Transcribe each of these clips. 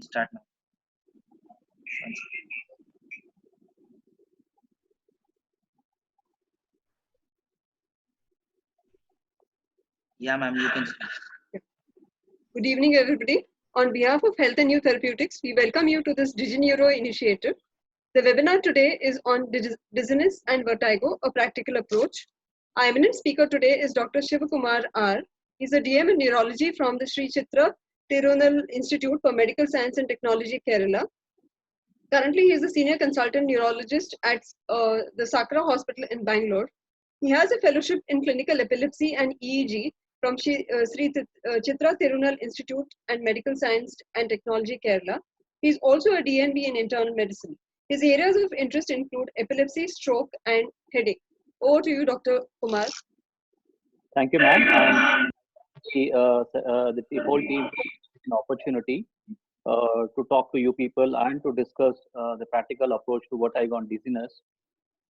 can start now. One second. Yeah, ma'am, you can start. Good evening, everybody. On behalf of Health and New Therapeutics, we welcome you to this DigiNeuro initiative. The webinar today is on dizziness and vertigo, a practical approach. Our eminent speaker today is Dr. Shivakumar R. He's a DM in neurology from the Sri Chitra Tirunal Institute for Medical Science and Technology, Kerala. Currently, he is a senior consultant neurologist at the Sakra Hospital in Bangalore. He has a fellowship in clinical epilepsy and EEG from Sri Chitra Tirunal Institute and Medical Science and Technology, Kerala. He is also a DNB in internal medicine. His areas of interest include epilepsy, stroke, and headache. Over to you, Dr. Kumar. Thank you, ma'am. And the whole team an opportunity to talk to you people and to discuss the practical approach to vertigo and dizziness.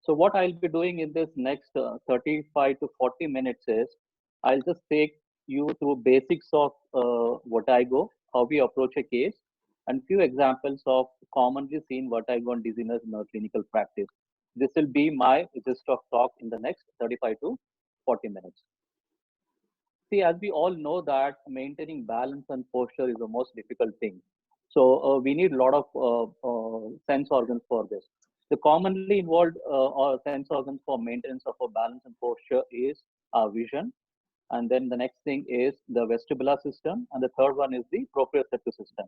So what I'll be doing in this next 35 to 40 minutes is I'll just take you through basics of vertigo, how we approach a case, and few examples of commonly seen vertigo and dizziness in our clinical practice. This will be my gist of talk in the next 35 to 40 minutes. See, as we all know that maintaining balance and posture is the most difficult thing. So we need a lot of sense organs for this. The commonly involved sense organs for maintenance of a balance and posture is vision. And then the next thing is the vestibular system. And the third one is the proprioceptive system.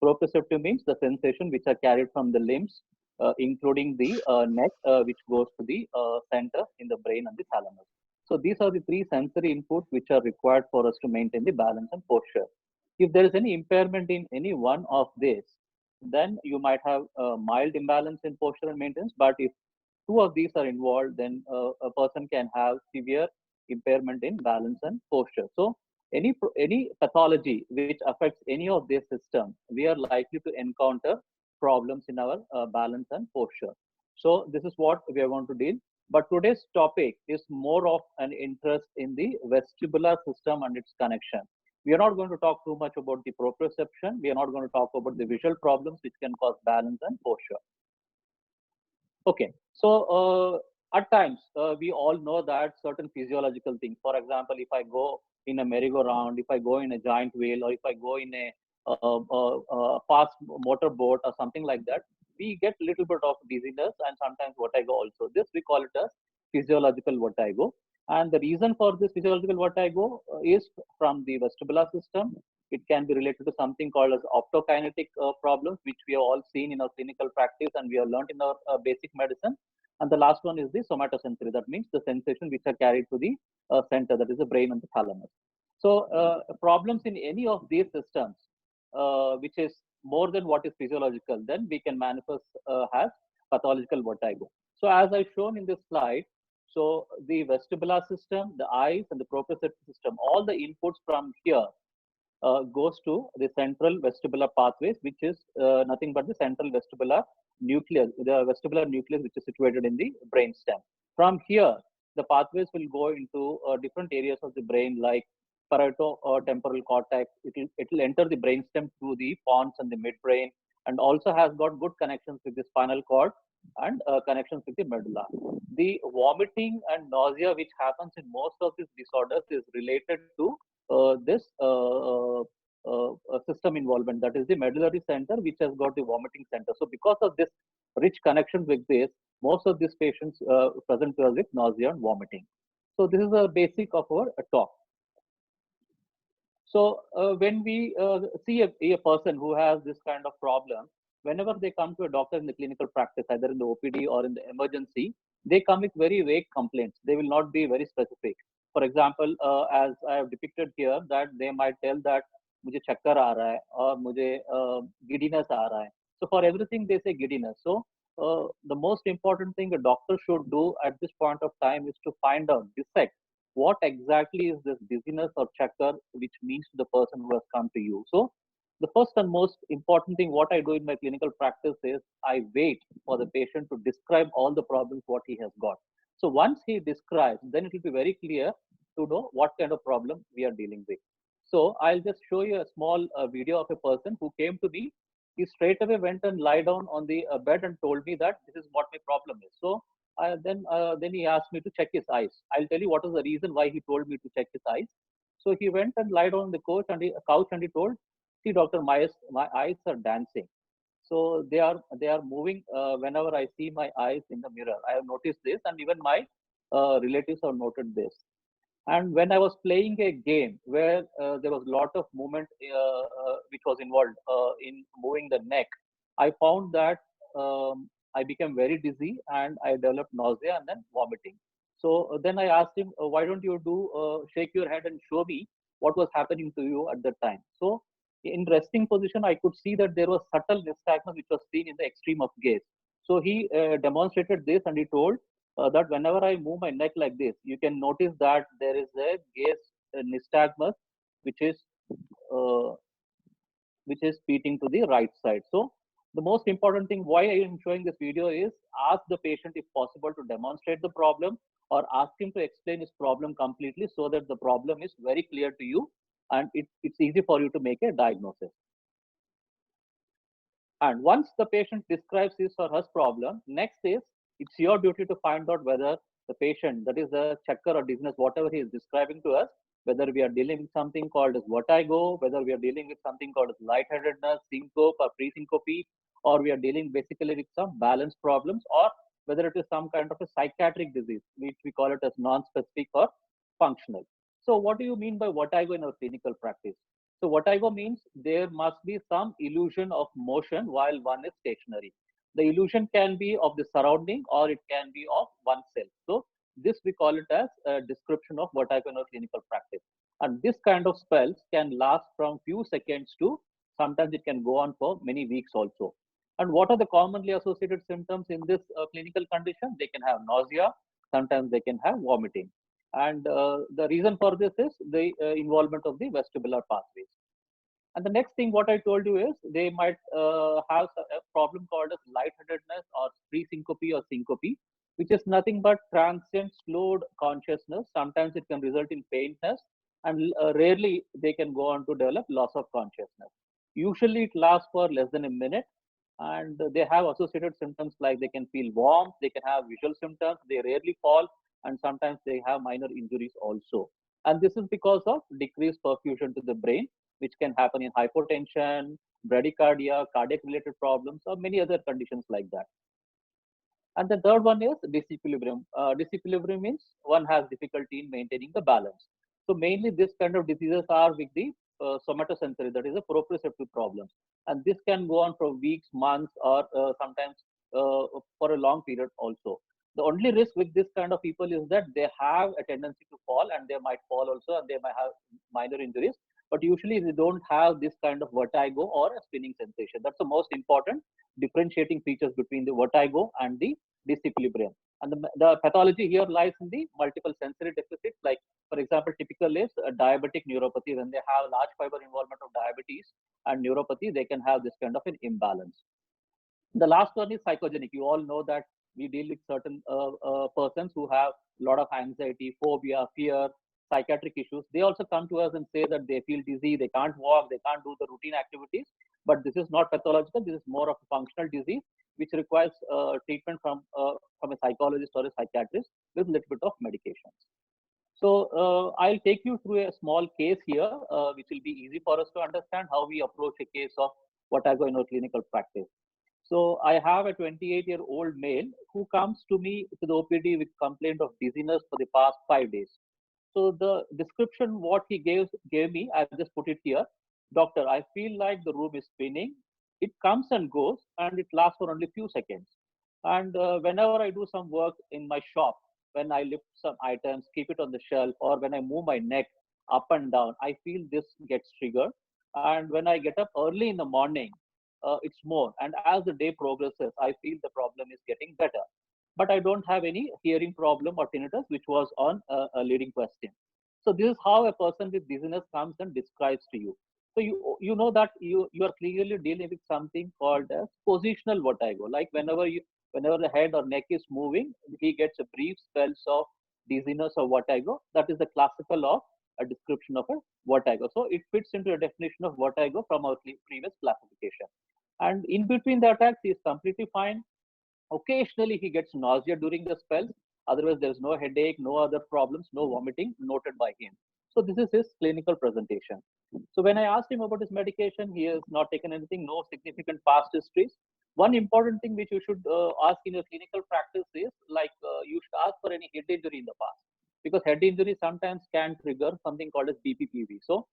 Proprioceptive means the sensation which are carried from the limbs, including the neck, which goes to the center in the brain and the thalamus. So these are the three sensory inputs which are required for us to maintain the balance and posture. If there is any impairment in any one of these, then you might have a mild imbalance in posture and maintenance. But if two of these are involved, then a person can have severe impairment in balance and posture. So any pathology which affects any of these systems, we are likely to encounter problems in our balance and posture. So this is what we are going to deal. But today's topic is more of an interest in the vestibular system and its connection. We are not going to talk too much about the proprioception. We are not going to talk about the visual problems which can cause balance and posture. Okay, so at times we all know that certain physiological things. For example, if I go in a merry-go-round, if I go in a giant wheel, or if I go in a fast motorboat or something like that, we get a little bit of dizziness and sometimes vertigo also. This we call it as physiological vertigo. And the reason for this physiological vertigo is from the vestibular system. It can be related to something called as optokinetic problems, which we have all seen in our clinical practice and we have learned in our basic medicine. And the last one is the somatosensory. That means the sensation which are carried to the center, that is the brain and the thalamus. So problems in any of these systems, which is more than what is physiological, then we can manifest as pathological vertigo. So as I've shown in this slide, so the vestibular system, the eyes and the proprioceptive system, all the inputs from here goes to the central vestibular pathways, which is nothing but the central vestibular nucleus, the vestibular nucleus which is situated in the brainstem. From here, the pathways will go into different areas of the brain like parieto or temporal cortex. It will enter the brainstem through the pons and the midbrain, and also has got good connections with the spinal cord and connections with the medulla. The vomiting and nausea which happens in most of these disorders is related to this system involvement, that is the medullary center, which has got the vomiting center. So because of this rich connection with this, most of these patients present to us with nausea and vomiting. So this is the basic of our talk. So when we see a person who has this kind of problem, whenever they come to a doctor in the clinical practice, either in the OPD or in the emergency, they come with very vague complaints. They will not be very specific. For example, as I have depicted here, that they might tell that मुझे चक्कर आ रहा है और मुझे giddiness आ रहा है. So for everything they say giddiness. So the most important thing a doctor should do at this point of time is to find out, dissect what exactly is this dizziness or chakkar, which means to the person who has come to you. So the first and most important thing what I do in my clinical practice is I wait for the patient to describe all the problems what he has got. So once he describes, then it will be very clear to know what kind of problem we are dealing with. So I'll just show you a small video of a person who came to me he straight away went and lie down on the bed and told me that this is what my problem is. So then he asked me to check his eyes. I'll tell you what is the reason why he told me to check his eyes. So he went and lied on the couch and he told, "See, doctor, my eyes are dancing. So they are moving whenever I see my eyes in the mirror. I have noticed this, and even my relatives have noted this. And when I was playing a game where there was a lot of movement which was involved in moving the neck, I found that I became very dizzy and I developed nausea and then vomiting. So then I asked him, why don't you shake your head and show me what was happening to you at that time? So in resting position, I could see that there was subtle nystagmus which was seen in the extreme of gaze. So he demonstrated this and he told that whenever I move my neck like this, you can notice that there is a gaze nystagmus which is uh, which is feeding to the right side. So the most important thing why I am showing this video is ask the patient if possible to demonstrate the problem or ask him to explain his problem completely so that the problem is very clear to you and it's easy for you to make a diagnosis. And once the patient describes his or her problem, next is it's your duty to find out whether the patient, that is the checker or dizziness, whatever he is describing to us, whether we are dealing with something called as vertigo, whether we are dealing with something called as lightheadedness, syncope or pre-syncope, or we are dealing basically with some balance problems, or whether it is some kind of a psychiatric disease, which we call it as non-specific or functional. So what do you mean by vertigo in our clinical practice? So vertigo means there must be some illusion of motion while one is stationary. The illusion can be of the surrounding or it can be of oneself. So this we call it as a description of vertigo in our clinical practice. And this kind of spells can last from few seconds to sometimes it can go on for many weeks also. And what are the commonly associated symptoms in this clinical condition? They can have nausea, sometimes they can have vomiting. And the reason for this is the involvement of the vestibular pathways. And the next thing what I told you is they might have a problem called as lightheadedness or pre-syncope or syncope, which is nothing but transient slowed consciousness. Sometimes it can result in faintness and rarely they can go on to develop loss of consciousness. Usually it lasts for less than a minute and they have associated symptoms like they can feel warm, they can have visual symptoms, they rarely fall, and sometimes they have minor injuries also. And this is because of decreased perfusion to the brain, which can happen in hypotension, bradycardia, cardiac related problems, or many other conditions like that. And the third one is disequilibrium. Disequilibrium means one has difficulty in maintaining the balance. So mainly this kind of diseases are with the somatosensory, that is a proprioceptive problem. And this can go on for weeks, months, or sometimes for a long period also. The only risk with this kind of people is that they have a tendency to fall and they might fall also and they might have minor injuries. But usually they don't have this kind of vertigo or a spinning sensation. That's the most important differentiating features between the vertigo and the disequilibrium. And the pathology here lies in the multiple sensory deficits, like, for example, typical is a diabetic neuropathy. When they have large fiber involvement of diabetes and neuropathy, they can have this kind of an imbalance. The last one is psychogenic. You all know that we deal with certain persons who have a lot of anxiety, phobia, fear, psychiatric issues. They also come to us and say that they feel dizzy, they can't walk, they can't do the routine activities. But this is not pathological. This is more of a functional disease, which requires treatment from a psychologist or a psychiatrist with a little bit of medications. So I'll take you through a small case here, which will be easy for us to understand how we approach a case of vertigo in our clinical practice. So I have a 28-year-old male who comes to me to the OPD with complaint of dizziness for the past 5 days. So the description what he gave me, I just put it here. Doctor, I feel like the room is spinning. It comes and goes, and it lasts for only few seconds. And whenever I do some work in my shop, when I lift some items, keep it on the shelf, or when I move my neck up and down, I feel this gets triggered. And when I get up early in the morning, it's more. And as the day progresses, I feel the problem is getting better. But I don't have any hearing problem or tinnitus, which was on a leading question. So this is how a person with dizziness comes and describes to you. So you know that you are clearly dealing with something called as positional vertigo. Like whenever the head or neck is moving, he gets a brief spells of dizziness or vertigo. That is the classical of a description of a vertigo. So it fits into a definition of vertigo from our previous classification. And in between the attacks, he is completely fine. Occasionally, he gets nausea during the spells. Otherwise, there's no headache, no other problems, no vomiting noted by him. So this is his clinical presentation. So when I asked him about his medication, he has not taken anything, no significant past histories. One important thing which you should ask in your clinical practice is like you should ask for any head injury in the past, because head injury sometimes can trigger something called as BPPV. So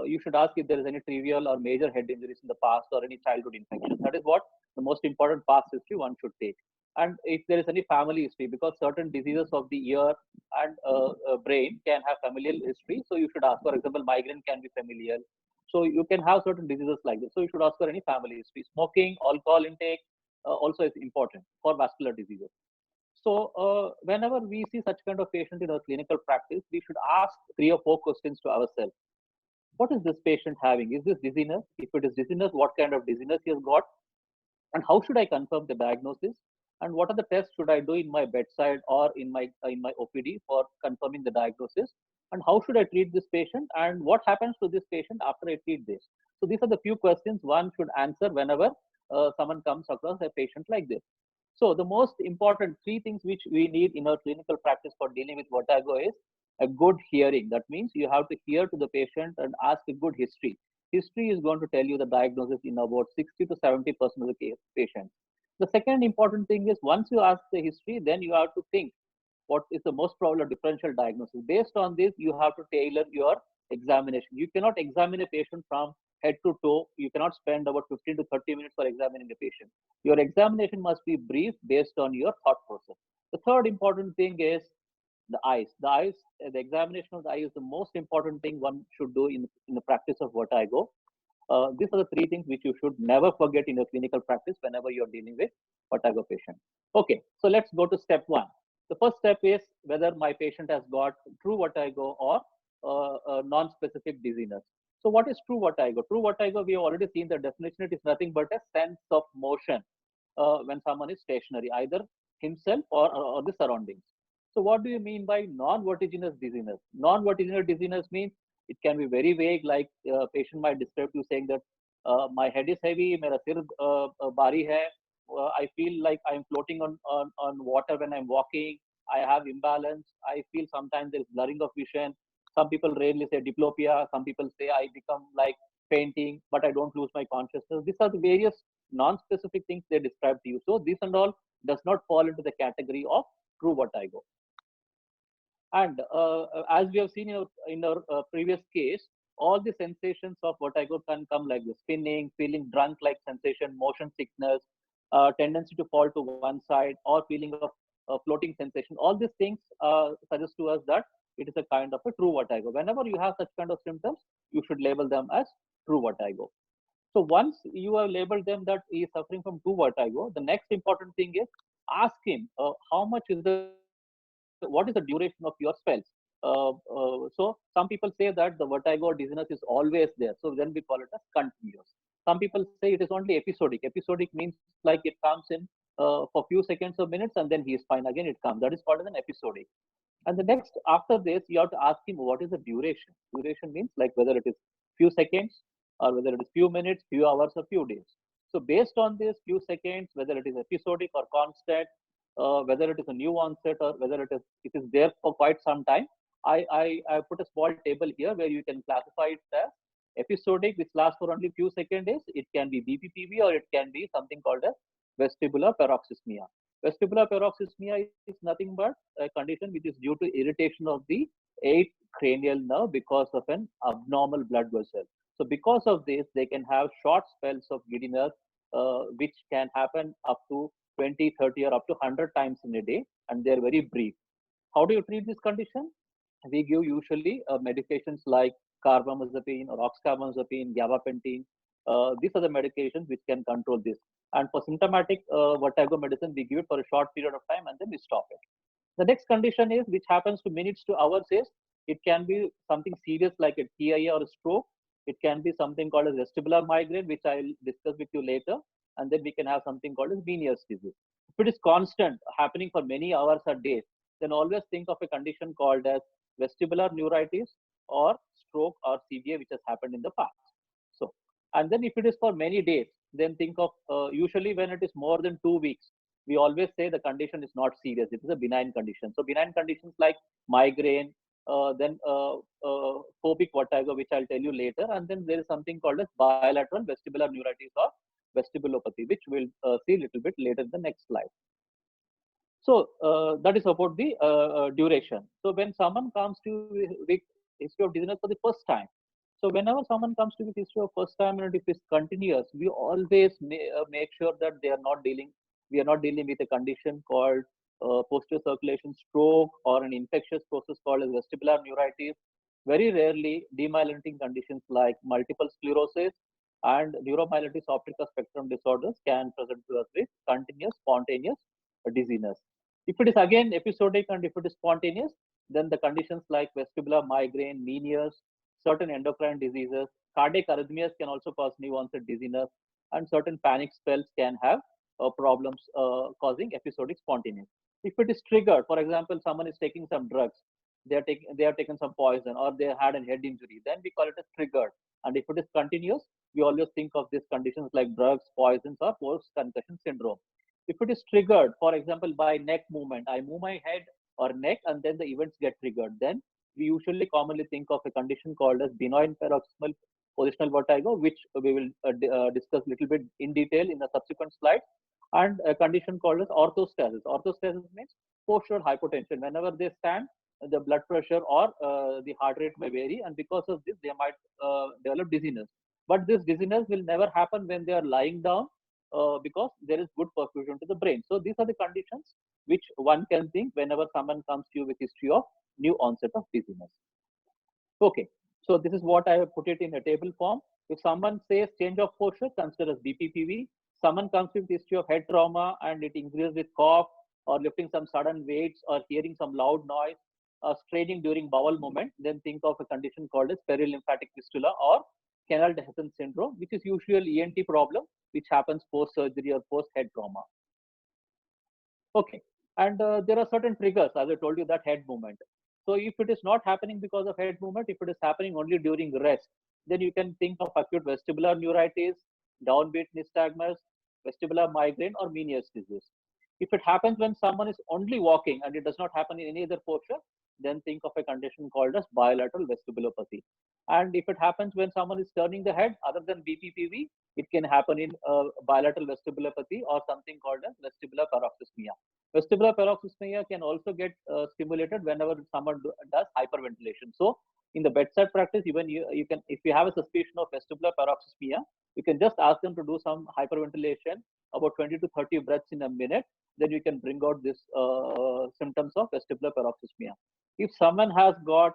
you should ask if there is any trivial or major head injuries in the past or any childhood infections. That is what the most important past history one should take. And if there is any family history, because certain diseases of the ear and brain can have familial history, so you should ask. For example, migraine can be familial. So you can have certain diseases like this. So you should ask for any family history. Smoking, alcohol intake also is important for vascular diseases. So whenever we see such kind of patient in our clinical practice, we should ask 3 or 4 questions to ourselves. What is this patient having? Is this dizziness? If it is dizziness, what kind of dizziness he has got? And how should I confirm the diagnosis? And what are the tests should I do in my bedside or in my OPD for confirming the diagnosis? And how should I treat this patient? And what happens to this patient after I treat this? So these are the few questions one should answer whenever someone comes across a patient like this. So the most important 3 things which we need in our clinical practice for dealing with vertigo is a good hearing. That means you have to hear to the patient and ask a good history. History is going to tell you the diagnosis in about 60 to 70% of the patients. The second important thing is once you ask the history, then you have to think what is the most probable differential diagnosis. Based on this, you have to tailor your examination. You cannot examine a patient from head to toe. You cannot spend about 15 to 30 minutes for examining a patient. Your examination must be brief based on your thought process. The third important thing is the eyes. The examination of the eye is the most important thing one should do in the practice of vertigo. These are the 3 things which you should never forget in your clinical practice whenever you're dealing with vertigo patient. Okay, so let's go to step 1. The first step is whether my patient has got true vertigo or non-specific dizziness. So what is true vertigo? True vertigo, we have already seen the definition. It is nothing but a sense of motion when someone is stationary, either himself or the surroundings. So what do you mean by non-vertiginous dizziness? Non-vertiginous dizziness means it can be very vague, like patient might describe you saying that my head is heavy, mera sir bari hai, I feel like I'm floating on water when I'm walking, I have imbalance, I feel sometimes there's blurring of vision. Some people rarely say diplopia, some people say I become like fainting, but I don't lose my consciousness. These are the various non-specific things they describe to you. So this and all does not fall into the category of true vertigo. And as we have seen in our previous case, all the sensations of vertigo can come like this: spinning, feeling drunk-like sensation, motion sickness, tendency to fall to one side, or feeling of floating sensation. All these things suggest to us that it is a kind of a true vertigo. Whenever you have such kind of symptoms, you should label them as true vertigo. So once you have labeled them that he is suffering from true vertigo, the next important thing is ask him how much is what is the duration of your spells. So some people say that the vertigo or dizziness is always there. So then we call it as continuous. Some people say it is only episodic. Episodic means like it comes in for few seconds or minutes and then he is fine again. It comes. That is called as an episodic. And the next after this, you have to ask him what is the duration. Duration means like whether it is few seconds or whether it is few minutes, few hours, or few days. So based on this few seconds, whether it is episodic or constant, whether it is a new onset or whether it is there for quite some time, I put a small table here where you can classify it as episodic, which lasts for only few seconds. It can be BPPV or it can be something called as vestibular paroxysmia. Vestibular paroxysmia is nothing but a condition which is due to irritation of the 8th cranial nerve because of an abnormal blood vessel. So because of this, they can have short spells of giddiness, which can happen up to 20, 30, or up to 100 times in a day, and they're very brief. How do you treat this condition? We give usually medications like carbamazepine or oxcarbazepine, gabapentin. These are the medications which can control this. And for symptomatic vertigo medicine, we give it for a short period of time and then we stop it. The next condition is, which happens to minutes to hours, is it can be something serious like a TIA or a stroke. It can be something called as vestibular migraine, which I'll discuss with you later. And then we can have something called as Meniere's disease. If it is constant, happening for many hours or days, then always think of a condition called as vestibular neuritis or stroke or CVA, which has happened in the past. So, and then if it is for many days, then think of, usually when it is more than 2 weeks, we always say the condition is not serious. It is a benign condition. So benign conditions like migraine, then phobic vertigo, which I'll tell you later. And then there is something called as bilateral vestibular neuritis or vestibulopathy, which we'll see a little bit later in the next slide. So that is about the duration. So when someone comes to with history of dizziness for the first time, so whenever someone comes to with history of first time and if it's continuous, we always make sure that we are not dealing with a condition called posterior circulation stroke or an infectious process called as vestibular neuritis. Very rarely, demyelinating conditions like multiple sclerosis and neuromyelitis optica spectrum disorders can present to us with continuous spontaneous dizziness. If it is again episodic and if it is spontaneous, then the conditions like vestibular migraine, Meniere's, certain endocrine diseases, cardiac arrhythmias can also cause new onset dizziness, and certain panic spells can have problems causing episodic spontaneous. If it is triggered, for example, someone is taking some drugs, they have taken some poison, or they had a head injury, then we call it as triggered. And if it is continuous, we always think of these conditions like drugs, poisons, or post-concussion syndrome. If it is triggered, for example, by neck movement, I move my head or neck and then the events get triggered, then we usually commonly think of a condition called as benign paroxysmal positional vertigo, which we will discuss a little bit in detail in the subsequent slide, and a condition called as orthostasis. Orthostasis means postural hypotension. Whenever they stand, the blood pressure or the heart rate may vary, and because of this, they might develop dizziness. But this dizziness will never happen when they are lying down because there is good perfusion to the brain. So these are the conditions which one can think whenever someone comes to you with history of new onset of dizziness. Okay, so this is what I have put it in a table form. If someone says change of posture, consider as BPPV. Someone comes with history of head trauma and it increases with cough or lifting some sudden weights or hearing some loud noise, straining during bowel movement, then think of a condition called as perilymphatic fistula or canal dehiscence syndrome, which is usually ENT problem, which happens post surgery or post head trauma. Okay, and there are certain triggers, as I told you, that head movement. So if it is not happening because of head movement, if it is happening only during rest, then you can think of acute vestibular neuritis, downbeat nystagmus, vestibular migraine, or Meniere's disease. If it happens when someone is only walking and it does not happen in any other posture, then think of a condition called as bilateral vestibulopathy. And if it happens when someone is turning the head, other than BPPV, it can happen in bilateral vestibulopathy or something called as vestibular paroxysmia. Vestibular paroxysmia can also get stimulated whenever someone does hyperventilation. So in the bedside practice, even you can, if you have a suspicion of vestibular paroxysmia, you can just ask them to do some hyperventilation, about 20 to 30 breaths in a minute. Then you can bring out this symptoms of vestibular paroxysmia. If someone has got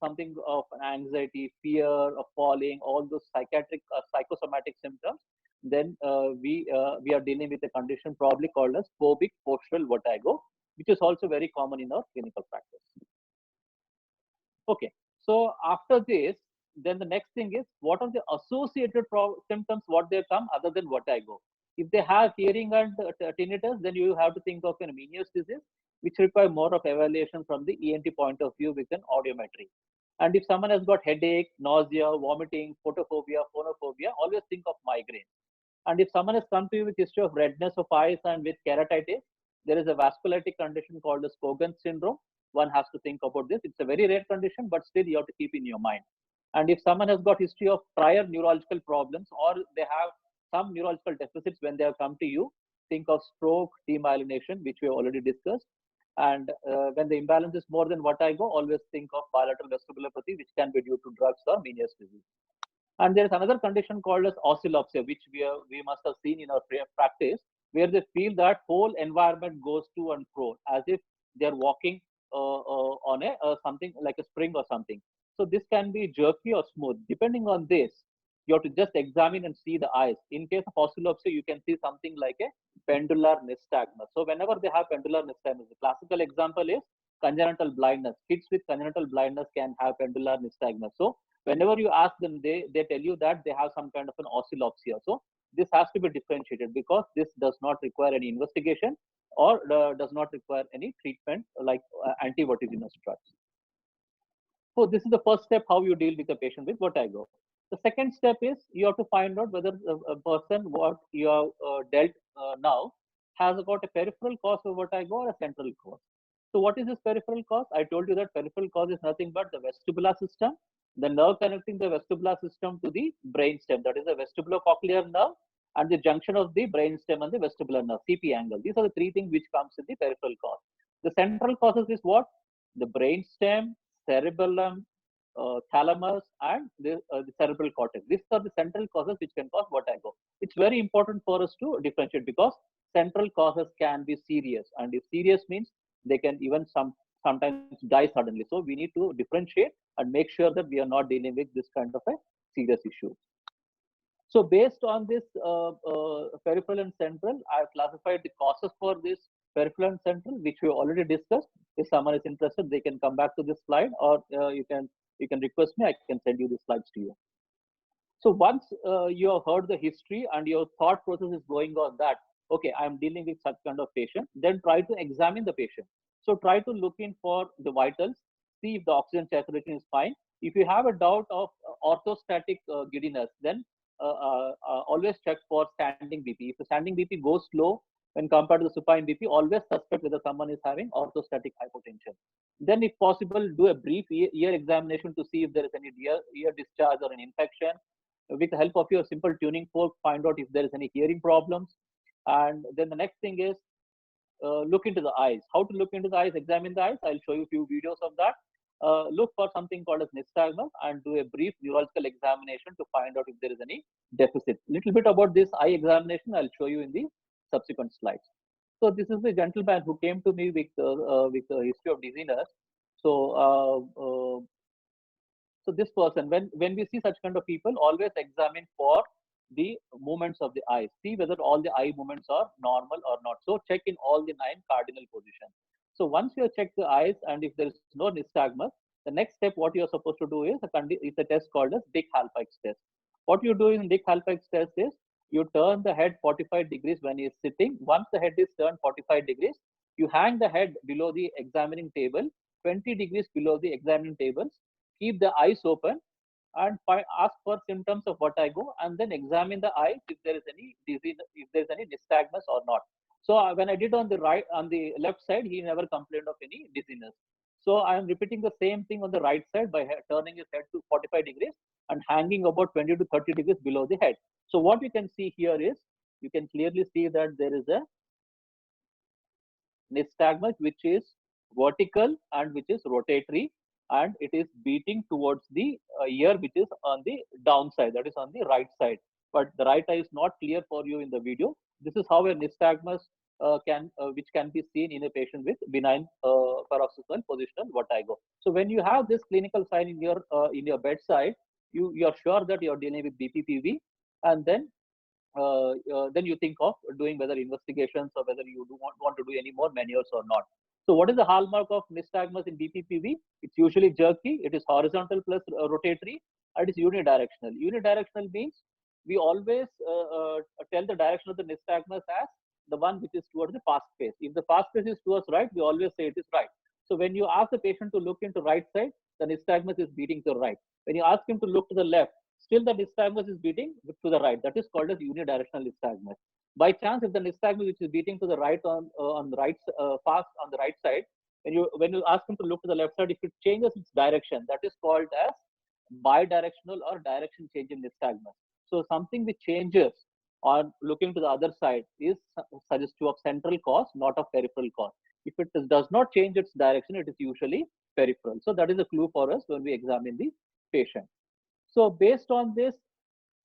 something of anxiety, fear of falling, all those psychiatric, psychosomatic symptoms, then we are dealing with a condition probably called as phobic postural vertigo, which is also very common in our clinical practice. Okay, so after this, then the next thing is what are the associated symptoms, what they come other than vertigo. If they have hearing and tinnitus, then you have to think of an Meniere's disease, which require more of evaluation from the ENT point of view with an audiometry. And if someone has got headache, nausea, vomiting, photophobia, phonophobia, always think of migraine. And if someone has come to you with history of redness of eyes and with keratitis, there is a vasculitic condition called as Sjogren's syndrome. One has to think about this. It's a very rare condition, but still you have to keep in your mind. And if someone has got history of prior neurological problems or they have some neurological deficits when they have come to you, think of stroke, demyelination, which we have already discussed. And when the imbalance is more than vertigo, always think of bilateral vestibulopathy, which can be due to drugs or Meniere's disease. And there is another condition called as oscillopsia, which we must have seen in our practice, where they feel that whole environment goes to and fro as if they're walking on something like a spring or something. So this can be jerky or smooth. Depending on this, you have to just examine and see the eyes. In case of oscillopsia, you can see something like a pendular nystagmus. So whenever they have pendular nystagmus, the classical example is congenital blindness. Kids with congenital blindness can have pendular nystagmus. So whenever you ask them, they tell you that they have some kind of an oscillopsia. So this has to be differentiated because this does not require any investigation or does not require any treatment like anti-vertiginous drugs. So this is the first step how you deal with a patient with vertigo. The second step is you have to find out whether a person what you have dealt now has got a peripheral cause of vertigo or a central cause. So what is this peripheral cause? I told you that peripheral cause is nothing but the vestibular system, the nerve connecting the vestibular system to the brain stem. That is the vestibulocochlear nerve and the junction of the brain stem and the vestibular nerve, CP angle. These are the three things which comes in the peripheral cause. The central causes is what? The brain stem, cerebellum, thalamus, and the cerebral cortex. These are the central causes which can cause vertigo. It's very important for us to differentiate because central causes can be serious, and if serious means they can even sometimes die suddenly. So we need to differentiate and make sure that we are not dealing with this kind of a serious issue. So based on this peripheral and central, I have classified the causes for this peripheral and central, which we already discussed. If someone is interested, they can come back to this slide, or you can request me. I can send you the slides to you. So once you have heard the history and your thought process is going on that, okay, I'm dealing with such kind of patient, then try to examine the patient. So try to look in for the vitals, see if the oxygen saturation is fine. If you have a doubt of orthostatic giddiness, then always check for standing BP. If the standing BP goes low when compared to the supine BP, always suspect whether someone is having orthostatic hypotension. Then, if possible, do a brief ear examination to see if there is any ear discharge or an infection. With the help of your simple tuning fork, find out if there is any hearing problems. And then the next thing is look into the eyes. How to look into the eyes? Examine the eyes. I'll show you a few videos of that. Look for something called as nystagmus and do a brief neurological examination to find out if there is any deficit. Little bit about this eye examination I'll show you in the subsequent slides. So this is the gentleman who came to me with a history of dizziness. So so this person, when we see such kind of people, always examine for the movements of the eyes. See whether all the eye movements are normal or not. So check in all the 9 cardinal positions. So once you have checked the eyes and if there is no nystagmus, the next step what you are supposed to do is a test called as Dick-Hallpike's test. What you do in Dick-Hallpike's test is you turn the head 45 degrees when he is sitting. Once the head is turned 45 degrees, you hang the head below the examining table, 20 degrees below the examining tables, keep the eyes open and ask for symptoms of vertigo and then examine the eyes if there is any disease, if there is any nystagmus or not. So when I did on the left side, he never complained of any dizziness. So I am repeating the same thing on the right side by turning his head to 45 degrees and hanging about 20 to 30 degrees below the head. So what you can see here is, you can clearly see that there is a nystagmus which is vertical and which is rotatory, and it is beating towards the ear which is on the downside, that is on the right side. But the right eye is not clear for you in the video. This is how a nystagmus which can be seen in a patient with benign paroxysmal positional vertigo. So when you have this clinical sign in your bedside, you are sure that you are dealing with BPPV, and then you think of doing whether investigations or whether you do want to do any more maneuvers or not. So what is the hallmark of nystagmus in BPPV? It's usually jerky, it is horizontal plus rotatory, and it is unidirectional. Unidirectional means we always tell the direction of the nystagmus as the one which is towards the fast pace. If the fast pace is towards right, we always say it is right. So when you ask the patient to look into right side, the nystagmus is beating to the right. When you ask him to look to the left, still the nystagmus is beating to the right. That is called as unidirectional nystagmus. By chance, if the nystagmus which is beating to the right on the right fast on the right side, when you ask him to look to the left side, if it changes its direction, that is called as bidirectional or direction change in nystagmus. So something which changes on looking to the other side is suggestive of central cause, not of peripheral cause. If it does not change its direction, it is usually peripheral. So that is a clue for us when we examine the patient. So based on this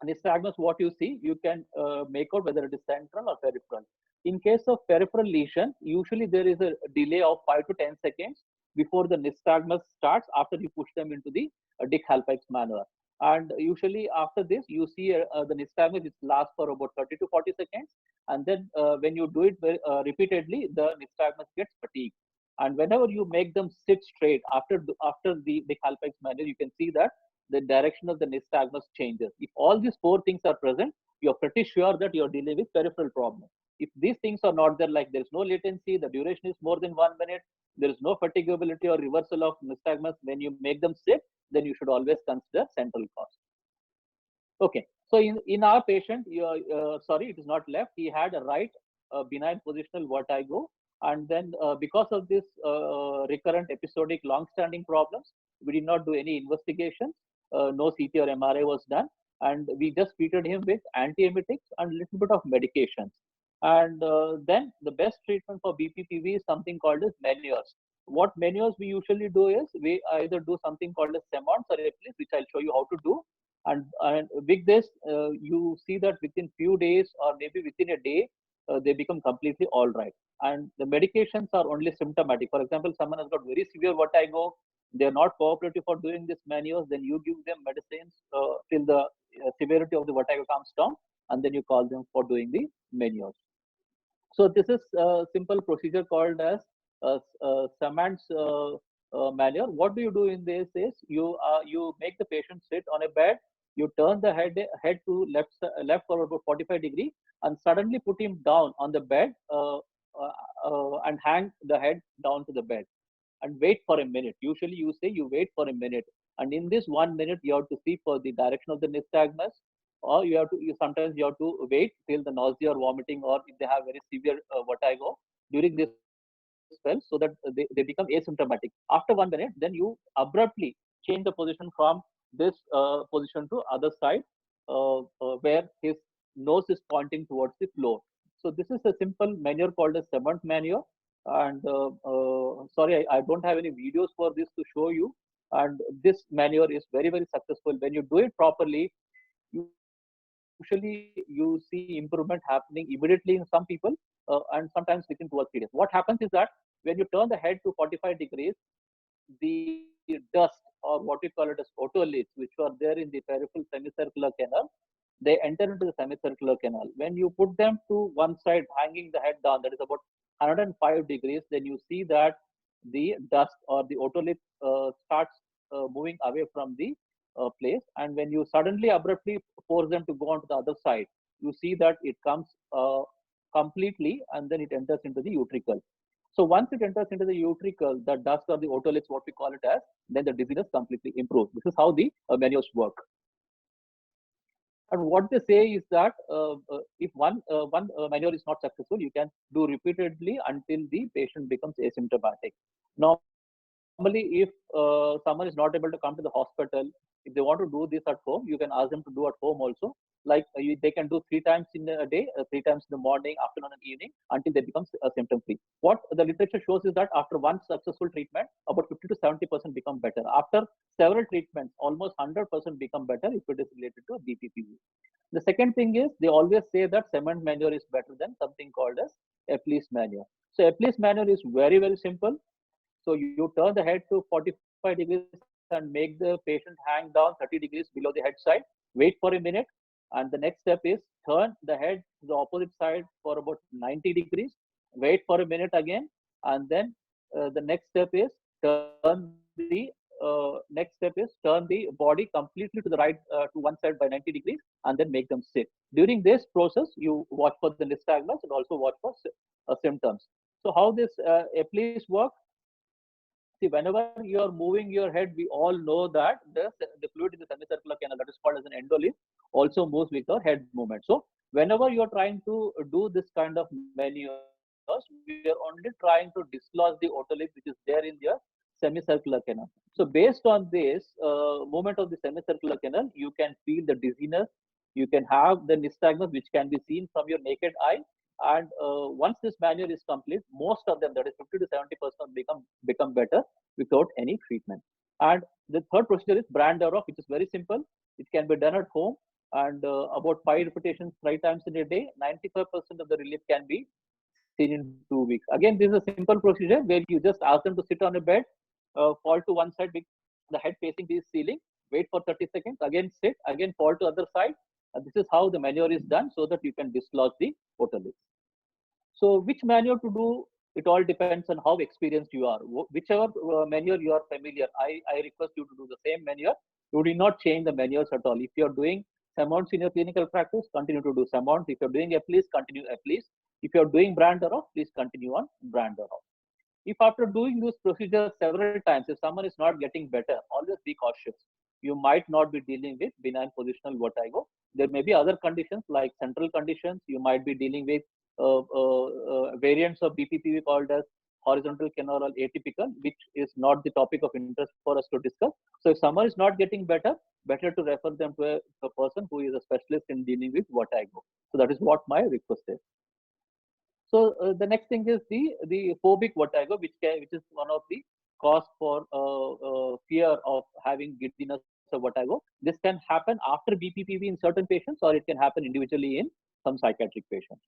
nystagmus, what you see, you can make out whether it is central or peripheral. In case of peripheral lesion, usually there is a delay of 5 to 10 seconds before the nystagmus starts after you push them into the Dick-Hallpike's maneuver. And usually after this, you see the nystagmus which lasts for about 30 to 40 seconds. And then when you do it repeatedly, the nystagmus gets fatigued. And whenever you make them sit straight after the Dick-Hallpike's maneuver, you can see that the direction of the nystagmus changes. If all these 4 things are present, you're pretty sure that you're dealing with peripheral problem. If these things are not there, like there's no latency, the duration is more than 1 minute, there is no fatigability or reversal of nystagmus when you make them sit, then you should always consider central cause. Okay. So in our patient, sorry, it is not left. He had a right benign positional vertigo. And then because of this recurrent episodic long-standing problems, we did not do any investigation. No CT or MRI was done. And we just treated him with antiemetics and a little bit of medications. And then the best treatment for BPPV is something called as Meniere's. What Meniere's we usually do is we either do something called as Semons or Eplis, which I'll show you how to do. And with this, you see that within few days or maybe within a day, they become completely all right. And the medications are only symptomatic. For example, someone has got very severe vertigo, they're not cooperative for doing this Meniere's, then you give them medicines till the severity of the vertigo comes down, and then you call them for doing the Meniere's. So this is a simple procedure called as Samant's Maniere. What do you do in this is you make the patient sit on a bed, you turn the head to left for about 45 degree, and suddenly put him down on the bed and hang the head down to the bed and wait for a minute. Usually you say you wait for a minute. And in this 1 minute, you have to see for the direction of the nystagmus, or sometimes you have to wait till the nausea or vomiting, or if they have very severe vertigo during this spell, so that they become asymptomatic. After 1 minute, then you abruptly change the position from this position to other side, where his nose is pointing towards the floor. So this is a simple Maniere called a Semont Maniere. And sorry, I don't have any videos for this to show you. And this Maniere is very, very successful. When you do it properly, usually you see improvement happening immediately in some people, and sometimes within 2 or 3 days. What happens is that when you turn the head to 45 degrees, the dust, or what we call it as otoliths, which were there in the peripheral semicircular canal, they enter into the semicircular canal. When you put them to one side, hanging the head down, that is about 105 degrees, then you see that the dust or the otolith starts moving away from the place. And when you suddenly abruptly force them to go on to the other side, you see that it comes completely, and then it enters into the utricle. So once it enters into the utricle, the dust or the otoliths, what we call it as, then the dizziness completely improves. This is how the Meniere's work. And what they say is that if one Maniere is not successful, you can do repeatedly until the patient becomes asymptomatic. Normally, if someone is not able to come to the hospital, if they want to do this at home, you can ask them to do at home also. Like they can do 3 times in a day, 3 times in the morning, afternoon, and evening, until they become symptom free. What the literature shows is that after one successful treatment, about 50 to 70% become better. After several treatments, almost 100% become better if it is related to BPPV. The second thing is they always say that Semont Maniere is better than something called as Eplis Maniere. So Eplis Maniere is very, very simple. So you turn the head to 45 degrees and make the patient hang down 30 degrees below the head side. Wait for a minute. And the next step is turn the head to the opposite side for about 90 degrees. Wait for a minute again. And then the next step is turn the body completely to the right to one side by 90 degrees, and then make them sit. During this process, you watch for the nystagmus and also watch for symptoms. So how this Eplis work? See, whenever you are moving your head, we all know that the fluid in the semicircular canal, that is called as an endolith, also moves with your head movement. So whenever you are trying to do this kind of Meniere's, we are only trying to dislodge the otolith which is there in the semicircular canal. So based on this movement of the semicircular canal, you can feel the dizziness, you can have the nystagmus which can be seen from your naked eye. And once this Maniere is complete, most of them, that is 50 to 70%, become better without any treatment. And the third procedure is Brand-Daroff, which is very simple. It can be done at home, and about 5 repetitions 3 times in a day. 95% of the relief can be seen in 2 weeks. Again, this is a simple procedure where you just ask them to sit on a bed, fall to one side with the head facing the ceiling, wait for 30 seconds, again sit, again fall to other side. And this is how the Maniere is done, so that you can dislodge the otoliths. So which Maniere to do, it all depends on how experienced you are. Whichever Maniere you are familiar, I request you to do the same Maniere. You do not change the Manieres at all. If you are doing Semonts in your clinical practice, continue to do Semonts. If you're doing Eplis, continue Eplis. If you're doing Brand-Daroff, please continue on Brand-Daroff. If after doing this procedure several times, if someone is not getting better, always be cautious. you might not be dealing with benign positional vertigo. There may be other conditions like central conditions. You might be dealing with variants of BPPV called as horizontal canal atypical, which is not the topic of interest for us to discuss. So if someone is not getting better, better to refer them to a person who is a specialist in dealing with vertigo. So that is what my request is. So the next thing is the phobic vertigo, which is one of the cause for fear of having giddiness or vertigo. This can happen after BPPV in certain patients, or it can happen individually in some psychiatric patients.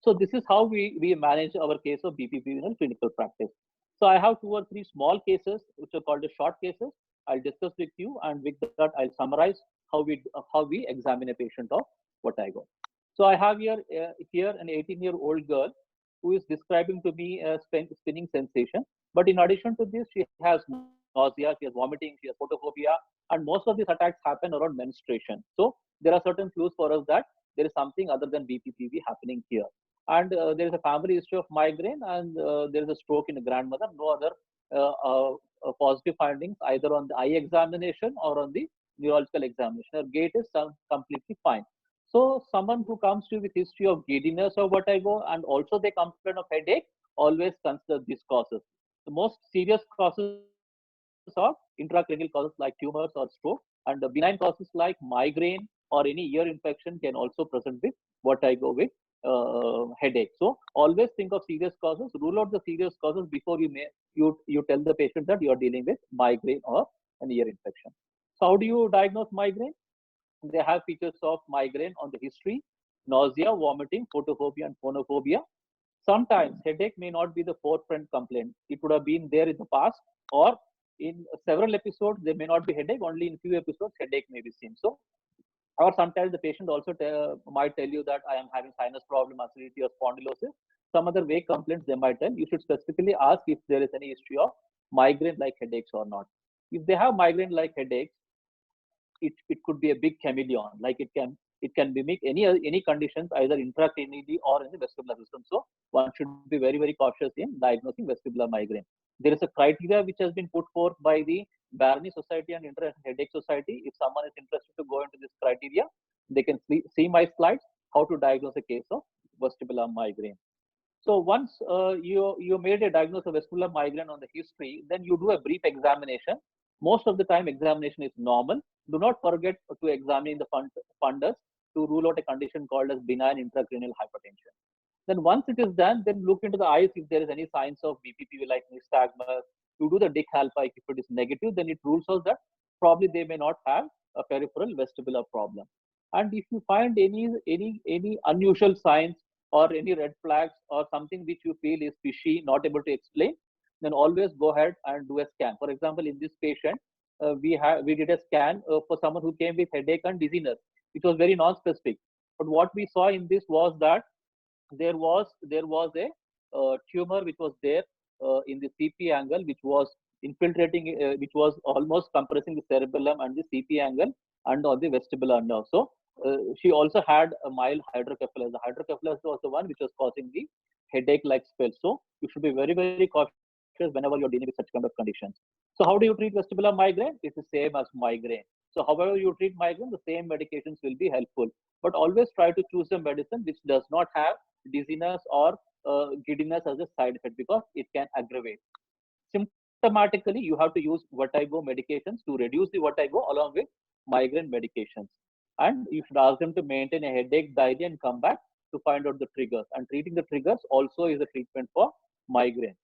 So this is how we manage our case of BPPV in clinical practice. So I have 2 or 3 small cases which are called the short cases. I'll discuss with you, and with that I'll summarize how we examine a patient of vertigo. So I have here an 18-year-old girl who is describing to me a spinning sensation. But in addition to this, she has nausea, she has vomiting, she has photophobia, and most of these attacks happen around menstruation. So there are certain clues for us that there is something other than BPPV happening here. And there is a family history of migraine, and there is a stroke in a grandmother. No other positive findings either on the eye examination or on the neurological examination. Her gait is completely fine. So someone who comes to you with history of giddiness or vertigo, and also they complain of headache, always consider these causes. The most serious causes are intracranial causes like tumors or stroke, and the benign causes like migraine or any ear infection can also present with vertigo with headache. So always think of serious causes. Rule out the serious causes before you tell the patient that you are dealing with migraine or an ear infection. So how do you diagnose migraine? They have features of migraine on the history, nausea, vomiting, photophobia, and phonophobia. Sometimes headache may not be the forefront complaint. It would have been there in the past, or in several episodes, there may not be headache. Only in few episodes, headache may be seen. So, or sometimes the patient also might tell you that I am having sinus problem, acidity, or spondylosis. Some other vague complaints they might tell. You should specifically ask if there is any history of migraine-like headaches or not. If they have migraine-like headaches, it could be a big chameleon. Like it can mimic any conditions either intracranially or in the vestibular system. So one should be very cautious in diagnosing vestibular migraine. There is a criteria which has been put forth by the Barney Society and International Headache Society. If someone is interested to go into this criteria, they can see my slides how to diagnose a case of vestibular migraine. So once you made a diagnosis of vestibular migraine on the history, then you do a brief examination. Most of the time, examination is normal. Do not forget to examine the fundus to rule out a condition called as benign intracranial hypertension. Then once it is done, then look into the eyes if there is any signs of BPPV like nystagmus. You do the Dick Halpike. If it is negative, then it rules out that probably they may not have a peripheral vestibular problem. And if you find any unusual signs or any red flags or something which you feel is fishy, not able to explain, then always go ahead and do a scan. For example, in this patient, we did a scan for someone who came with headache and dizziness. It was very non-specific. But what we saw in this was that there was a tumor which was there in the CP angle, which was infiltrating, which was almost compressing the cerebellum and the CP angle and on the vestibular nerve. So she also had a mild hydrocephalus. The hydrocephalus was the one which was causing the headache-like spell. So you should be very cautious whenever you're dealing with such kind of conditions. So how do you treat vestibular migraine? It's the same as migraine. So however you treat migraine, the same medications will be helpful. But always try to choose a medicine which does not have dizziness or giddiness as a side effect, because it can aggravate. Symptomatically, you have to use vertigo medications to reduce the vertigo along with migraine medications. And you should ask them to maintain a headache diary and come back to find out the triggers. And treating the triggers also is a treatment for migraine.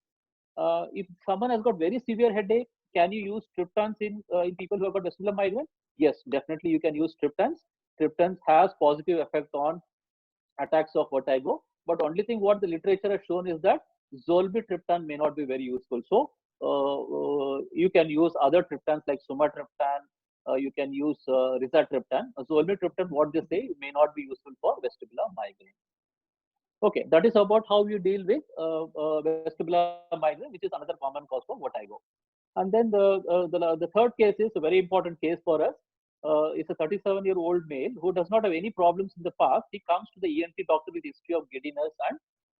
If someone has got very severe headache, can you use triptans in people who have got vestibular migraine? Yes, definitely you can use triptans. Triptans has positive effect on attacks of vertigo, but only thing what the literature has shown is that zolmitriptan may not be very useful. So you can use other triptans like sumatriptan. You can use rizatriptan. Zolmitriptan, what they say, may not be useful for vestibular migraine. Okay, that is about how you deal with vestibular migraine, which is another common cause for vertigo. And then the third case is a very important case for us. It's a 37-year-old male who does not have any problems in the past. He comes to the ENT doctor with history of giddiness and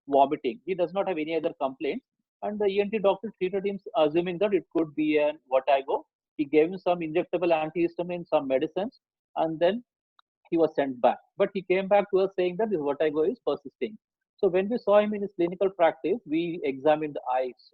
vomiting. He does not have any other complaints, and the ENT doctor treated him assuming that it could be an vertigo. He gave him some injectable antihistamine, some medicines, and then he was sent back. But he came back to us saying that this vertigo is persisting. So when we saw him in his clinical practice, we examined the eyes.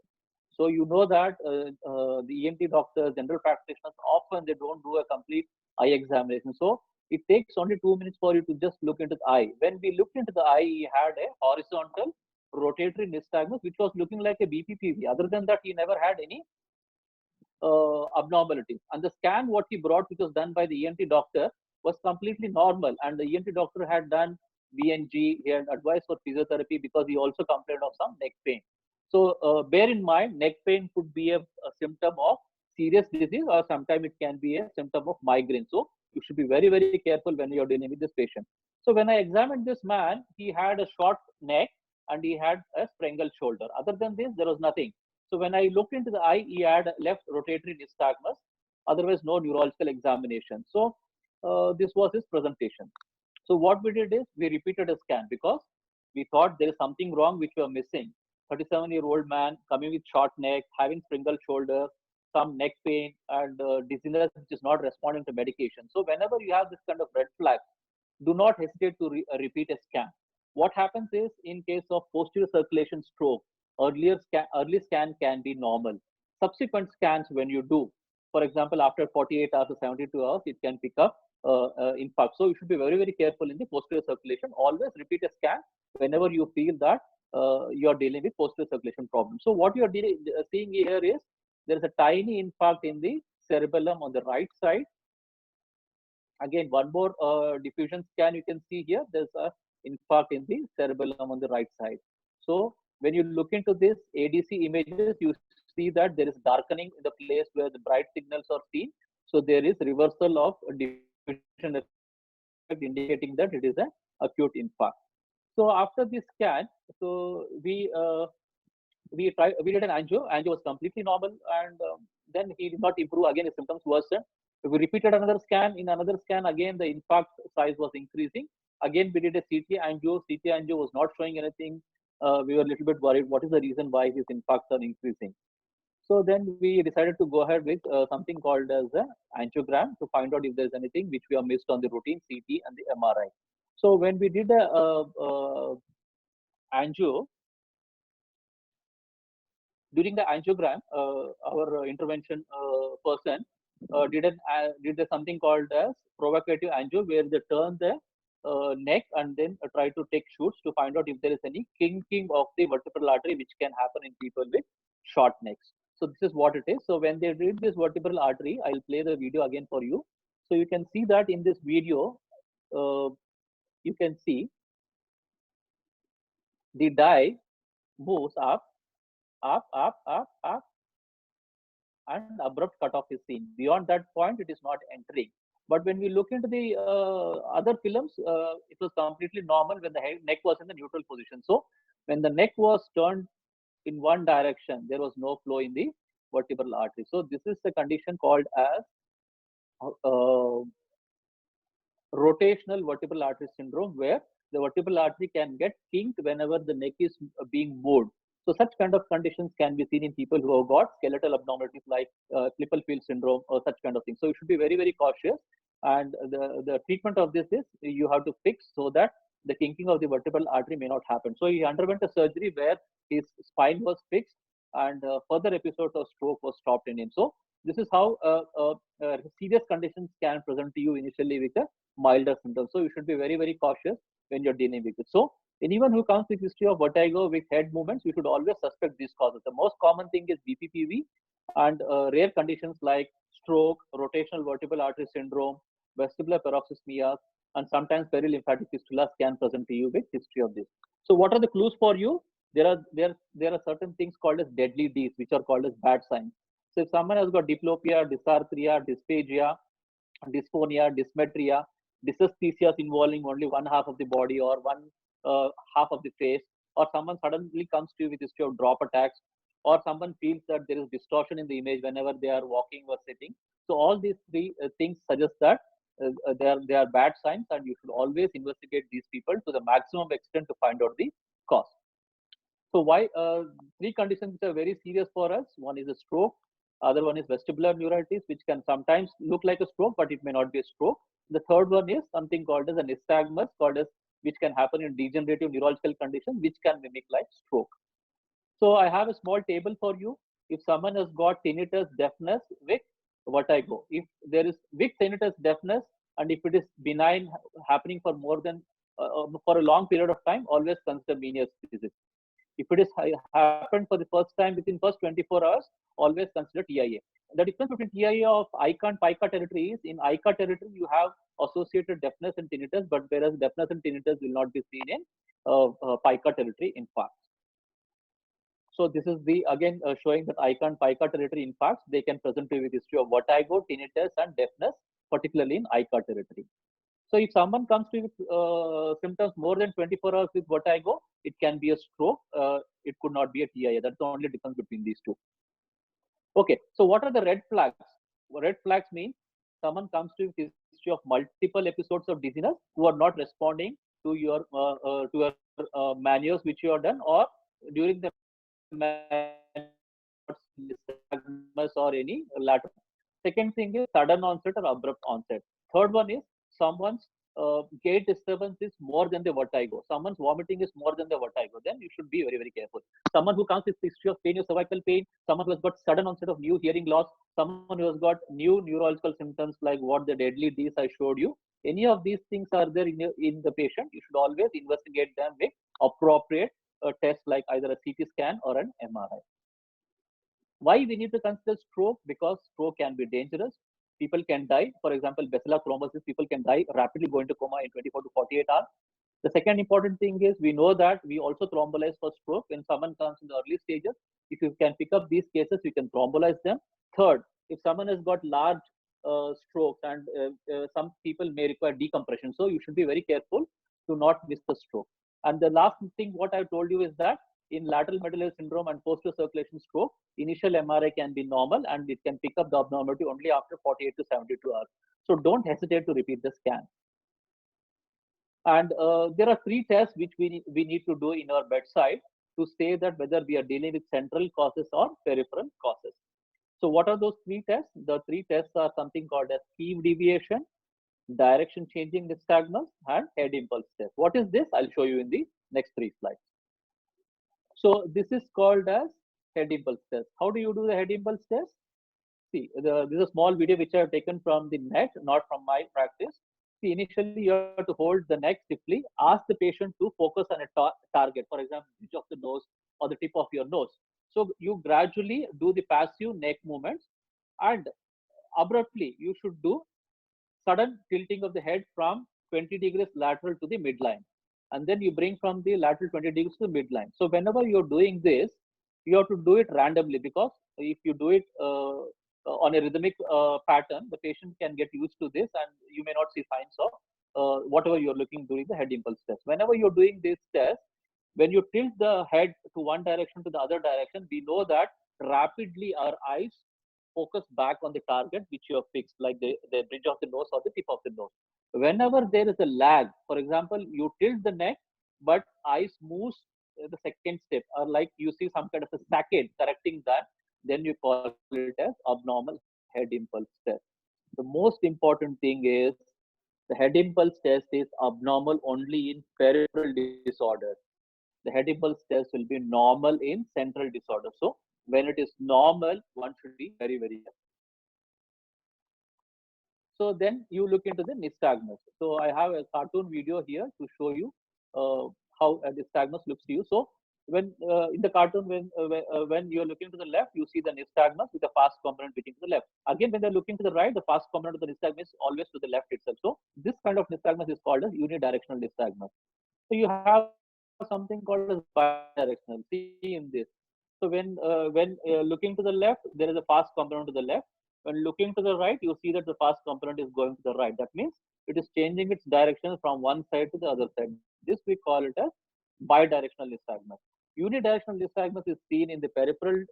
So you know that the ENT doctors, general practitioners, often they don't do a complete eye examination. So it takes only 2 minutes for you to just look into the eye. When we looked into the eye, he had a horizontal rotatory nystagmus, which was looking like a BPPV. Other than that, he never had any abnormalities. And the scan what he brought, which was done by the ENT doctor, was completely normal. And the ENT doctor had done BNG, he had advised for physiotherapy because he also complained of some neck pain. So bear in mind, neck pain could be a symptom of serious disease, or sometimes it can be a symptom of migraine. So you should be very, very careful when you're dealing with this patient. So when I examined this man, he had a short neck and he had a sprangled shoulder. Other than this, there was nothing. So when I looked into the eye, he had left rotatory nystagmus, otherwise no neurological examination. So this was his presentation. So what we did is we repeated a scan because we thought there is something wrong which we are missing. 37-year-old man coming with short neck, having sprinkled shoulder, some neck pain, and dizziness which is not responding to medication. So whenever you have this kind of red flag, do not hesitate to repeat a scan. What happens is in case of posterior circulation stroke, early scan can be normal. Subsequent scans when you do, for example, after 48 hours or 72 hours, it can pick up infarct. So you should be very, very careful in the posterior circulation. Always repeat a scan whenever you feel that you are dealing with posterior circulation problem. So what you are seeing here is there is a tiny infarct in the cerebellum on the right side. Again, one more diffusion scan you can see here. There's a infarct in the cerebellum on the right side. So when you look into this ADC images, you see that there is darkening in the place where the bright signals are seen. So there is reversal of diffusion effect, indicating that it is an acute infarct. So after this scan, so we did an angio. Angio was completely normal, and then he did not improve. Again, his symptoms worsened. We repeated another scan. In another scan, again the infarct size was increasing. Again, we did a CT angio. CT angio was not showing anything. We were a little bit worried. What is the reason why his infarcts are increasing? So then we decided to go ahead with something called as an angiogram to find out if there's anything which we have missed on the routine CT and the MRI. So when we did a angio, during the angiogram, our intervention person did something called as provocative angio, where they turn the neck and then try to take shoots to find out if there is any kinking of the vertebral artery, which can happen in people with short necks. So this is what it is. So when they read this vertebral artery, I'll play the video again for you. So you can see that in this video, you can see the dye moves up, and abrupt cutoff is seen. Beyond that point, it is not entering. But when we look into the other films, it was completely normal when the neck was in the neutral position. So when the neck was turned in one direction, there was no flow in the vertebral artery. So this is the condition called as rotational vertebral artery syndrome, where the vertebral artery can get kinked whenever the neck is being moved. So such kind of conditions can be seen in people who have got skeletal abnormalities like Klippel-Feil syndrome or such kind of things. So you should be very, very cautious. And the treatment of this is you have to fix so that the kinking of the vertebral artery may not happen. So he underwent a surgery where his spine was fixed and further episodes of stroke was stopped in him. So this is how serious conditions can present to you initially with a milder symptoms. So you should be very, very cautious when you're dealing with it. So anyone who comes with history of vertigo with head movements, we should always suspect these causes. The most common thing is BPPV, and rare conditions like stroke, rotational vertebral artery syndrome, vestibular paroxysmia, and sometimes perilymphatic fistulas can present to you with history of this. So what are the clues for you? There are certain things called as deadly Ds, which are called as bad signs. So if someone has got diplopia, dysarthria, dysphagia, dysphonia, dysmetria, dysesthesias involving only one half of the body or one half of the face, or someone suddenly comes to you with history of drop attacks, or someone feels that there is distortion in the image whenever they are walking or sitting. So all these three things suggest that they are bad signs, and you should always investigate these people to the maximum extent to find out the cause. So why three conditions which are very serious for us? One is a stroke, Other one is vestibular neuritis, which can sometimes look like a stroke, but it may not be a stroke. The third one is something called as a nystagmus, which can happen in degenerative neurological condition, which can mimic like stroke. So I have a small table for you. If someone has got tinnitus, deafness with vertigo, if there is with tinnitus, deafness, and if it is benign, happening for more than for a long period of time, always consider Meniere's disease. If it is happened for the first time within first 24 hours, always consider TIA. The difference between TIA of ICA and PICA territory is in ICA territory you have associated deafness and tinnitus, but whereas deafness and tinnitus will not be seen in PICA territory in fact. So this is the again showing that ICA and PICA territory in fact they can present you with history of vertigo, tinnitus, and deafness, particularly in ICA territory. So if someone comes to you with symptoms more than 24 hours with vertigo, it can be a stroke. It could not be a TIA. That's the only difference between these two. Okay, so what are the red flags? Red flags mean someone comes to you with history of multiple episodes of dizziness who are not responding to your manuals which you have done, or during the or any lateral. Second thing is sudden onset or abrupt onset. Third one is someone's gait disturbance is more than the vertigo. Someone's vomiting is more than the vertigo. Then you should be very, very careful. Someone who comes with history of pain or cervical pain, someone who has got sudden onset of new hearing loss, someone who has got new neurological symptoms like what the deadly D's I showed you. Any of these things are there in the patient. You should always investigate them with appropriate tests like either a CT scan or an MRI. Why we need to consider stroke? Because stroke can be dangerous. People can die. For example, bacillus thrombosis, people can die rapidly, go into coma in 24 to 48 hours. The second important thing is we know that we also thrombolize for stroke when someone comes in the early stages. If you can pick up these cases, we can thrombolize them. Third, if someone has got large strokes and some people may require decompression, so you should be very careful to not miss the stroke. And the last thing what I told you is that in lateral medullary syndrome and posterior circulation stroke, initial MRI can be normal and it can pick up the abnormality only after 48 to 72 hours. So don't hesitate to repeat the scan. And there are 3 tests which we need to do in our bedside to say that whether we are dealing with central causes or peripheral causes. So what are those 3 tests? The 3 tests are something called as Kiev deviation, direction changing nystagmus, and head impulse test. What is this? I'll show you in the next 3 slides. So this is called as head impulse test. How do you do the head impulse test? See, this is a small video which I have taken from the net, not from my practice. See, initially you have to hold the neck stiffly, ask the patient to focus on a target, for example, edge of the nose or the tip of your nose. So you gradually do the passive neck movements, and abruptly you should do sudden tilting of the head from 20 degrees lateral to the midline. And then you bring from the lateral 20 degrees to the midline. So whenever you're doing this, you have to do it randomly, because if you do it on a rhythmic pattern, the patient can get used to this and you may not see signs of whatever you're looking during the head impulse test. Whenever you're doing this test, when you tilt the head to one direction to the other direction, we know that rapidly our eyes focus back on the target which you have fixed, like the bridge of the nose or the tip of the nose. Whenever there is a lag, for example, you tilt the neck, but eyes moves the second step, or like you see some kind of a saccade correcting that, then you call it as abnormal head impulse test. The most important thing is the head impulse test is abnormal only in peripheral disorders. The head impulse test will be normal in central disorder. So when it is normal, one should be very, very careful. So then you look into the nystagmus. So I have a cartoon video here to show you how nystagmus looks to you. So when in the cartoon, when you're looking to the left, you see the nystagmus with the fast component looking to the left. Again, when they're looking to the right, the fast component of the nystagmus is always to the left itself. So this kind of nystagmus is called as unidirectional nystagmus. So you have something called as bidirectional. See in this. So when looking to the left, there is a fast component to the left. When looking to the right, you see that the fast component is going to the right. That means it is changing its direction from one side to the other side. This we call it as bidirectional nystagmus. Unidirectional nystagmus is seen in the peripheral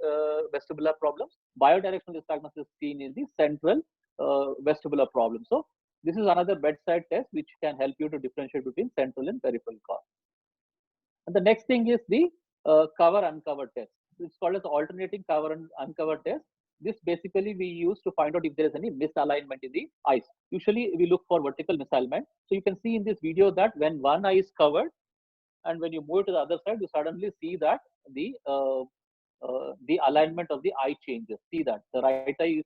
vestibular problems. Bidirectional nystagmus is seen in the central vestibular problems. So this is another bedside test which can help you to differentiate between central and peripheral cause. And the next thing is the cover uncover test. It's called as alternating cover and uncover test. this basically we use to find out if there is any misalignment in the eyes. Usually we look for vertical misalignment. So you can see in this video that when one eye is covered and when you move to the other side, you suddenly see that the alignment of the eye changes. See that the right eye is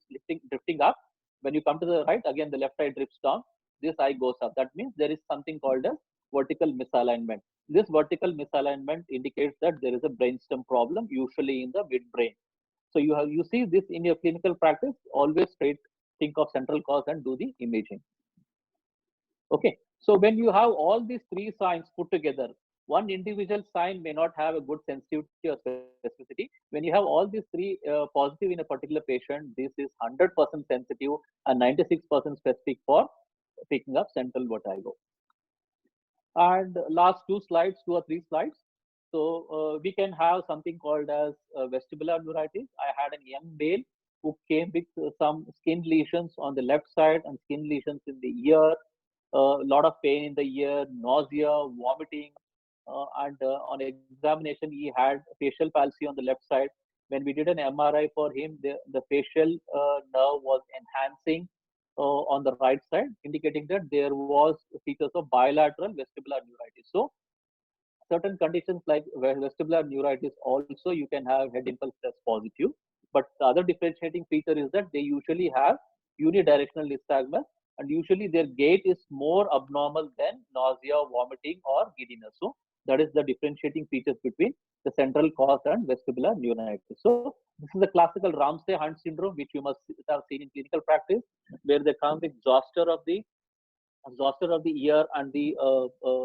drifting up. When you come to the right, again the left eye drifts down. This eye goes up. That means there is something called as vertical misalignment. This vertical misalignment indicates that there is a brainstem problem, usually in the midbrain. So you see this in your clinical practice. Always think of central cause and do the imaging. Okay. So when you have all these three signs put together, one individual sign may not have a good sensitivity or specificity. When you have all these three positive in a particular patient, this is 100% sensitive and 96% specific for picking up central vertigo. And last two or three slides. So we can have something called as vestibular neuritis. I had a young male who came with some skin lesions on the left side and skin lesions in the ear, a lot of pain in the ear, nausea, vomiting, and on examination he had facial palsy on the left side. When we did an MRI for him, the facial nerve was enhancing on the right side, indicating that there was features of bilateral vestibular neuritis. So certain conditions like vestibular neuritis also you can have head impulse test positive, but the other differentiating feature is that they usually have unidirectional nystagmus, and usually their gait is more abnormal than nausea, vomiting, or giddiness. So that is the differentiating features between the central cause and vestibular neuritis. So this is the classical Ramsay-Hunt syndrome, which you must have seen in clinical practice, where they come with zoster of the ear and the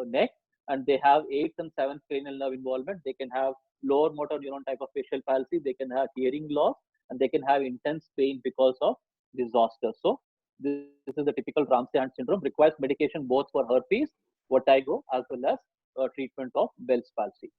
neck, and they have 8th and 7th cranial nerve involvement. They can have lower motor neuron type of facial palsy. They can have hearing loss, and they can have intense pain because of the zoster. So this is the typical Ramsay-Hunt syndrome. Requires medication both for herpes, vertigo, as well as treatment of Bell's palsy.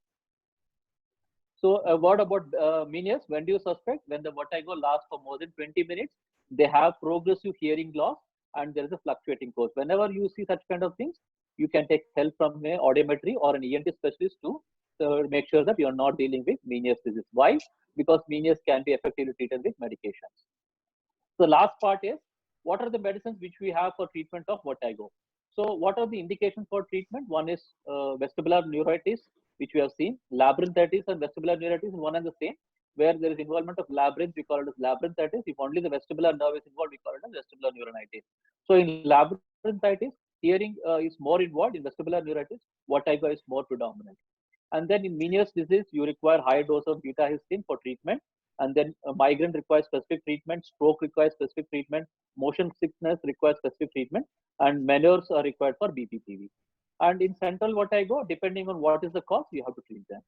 So a word about Meniere's. When do you suspect? When the vertigo lasts for more than 20 minutes, they have progressive hearing loss, and there is a fluctuating course. Whenever you see such kind of things, you can take help from an audiometry or an ENT specialist to make sure that you are not dealing with Meniere's disease. Why? Because Meniere's can be effectively treated with medications. So last part is, what are the medicines which we have for treatment of vertigo? So what are the indications for treatment? One is vestibular neuritis, which we have seen. Labyrinthitis and vestibular neuritis is one and the same. Where there is involvement of labyrinth, we call it as labyrinthitis. If only the vestibular nerve is involved, we call it as vestibular neuronitis. So in labyrinthitis, hearing is more involved. In vestibular neuritis, vertigo is more predominant. And then in Meniere's disease, you require high dose of beta-histine for treatment. And then migraine requires specific treatment, stroke requires specific treatment, motion sickness requires specific treatment, and Meniere's are required for BPPV. And in central vertigo, depending on what is the cause, you have to treat them.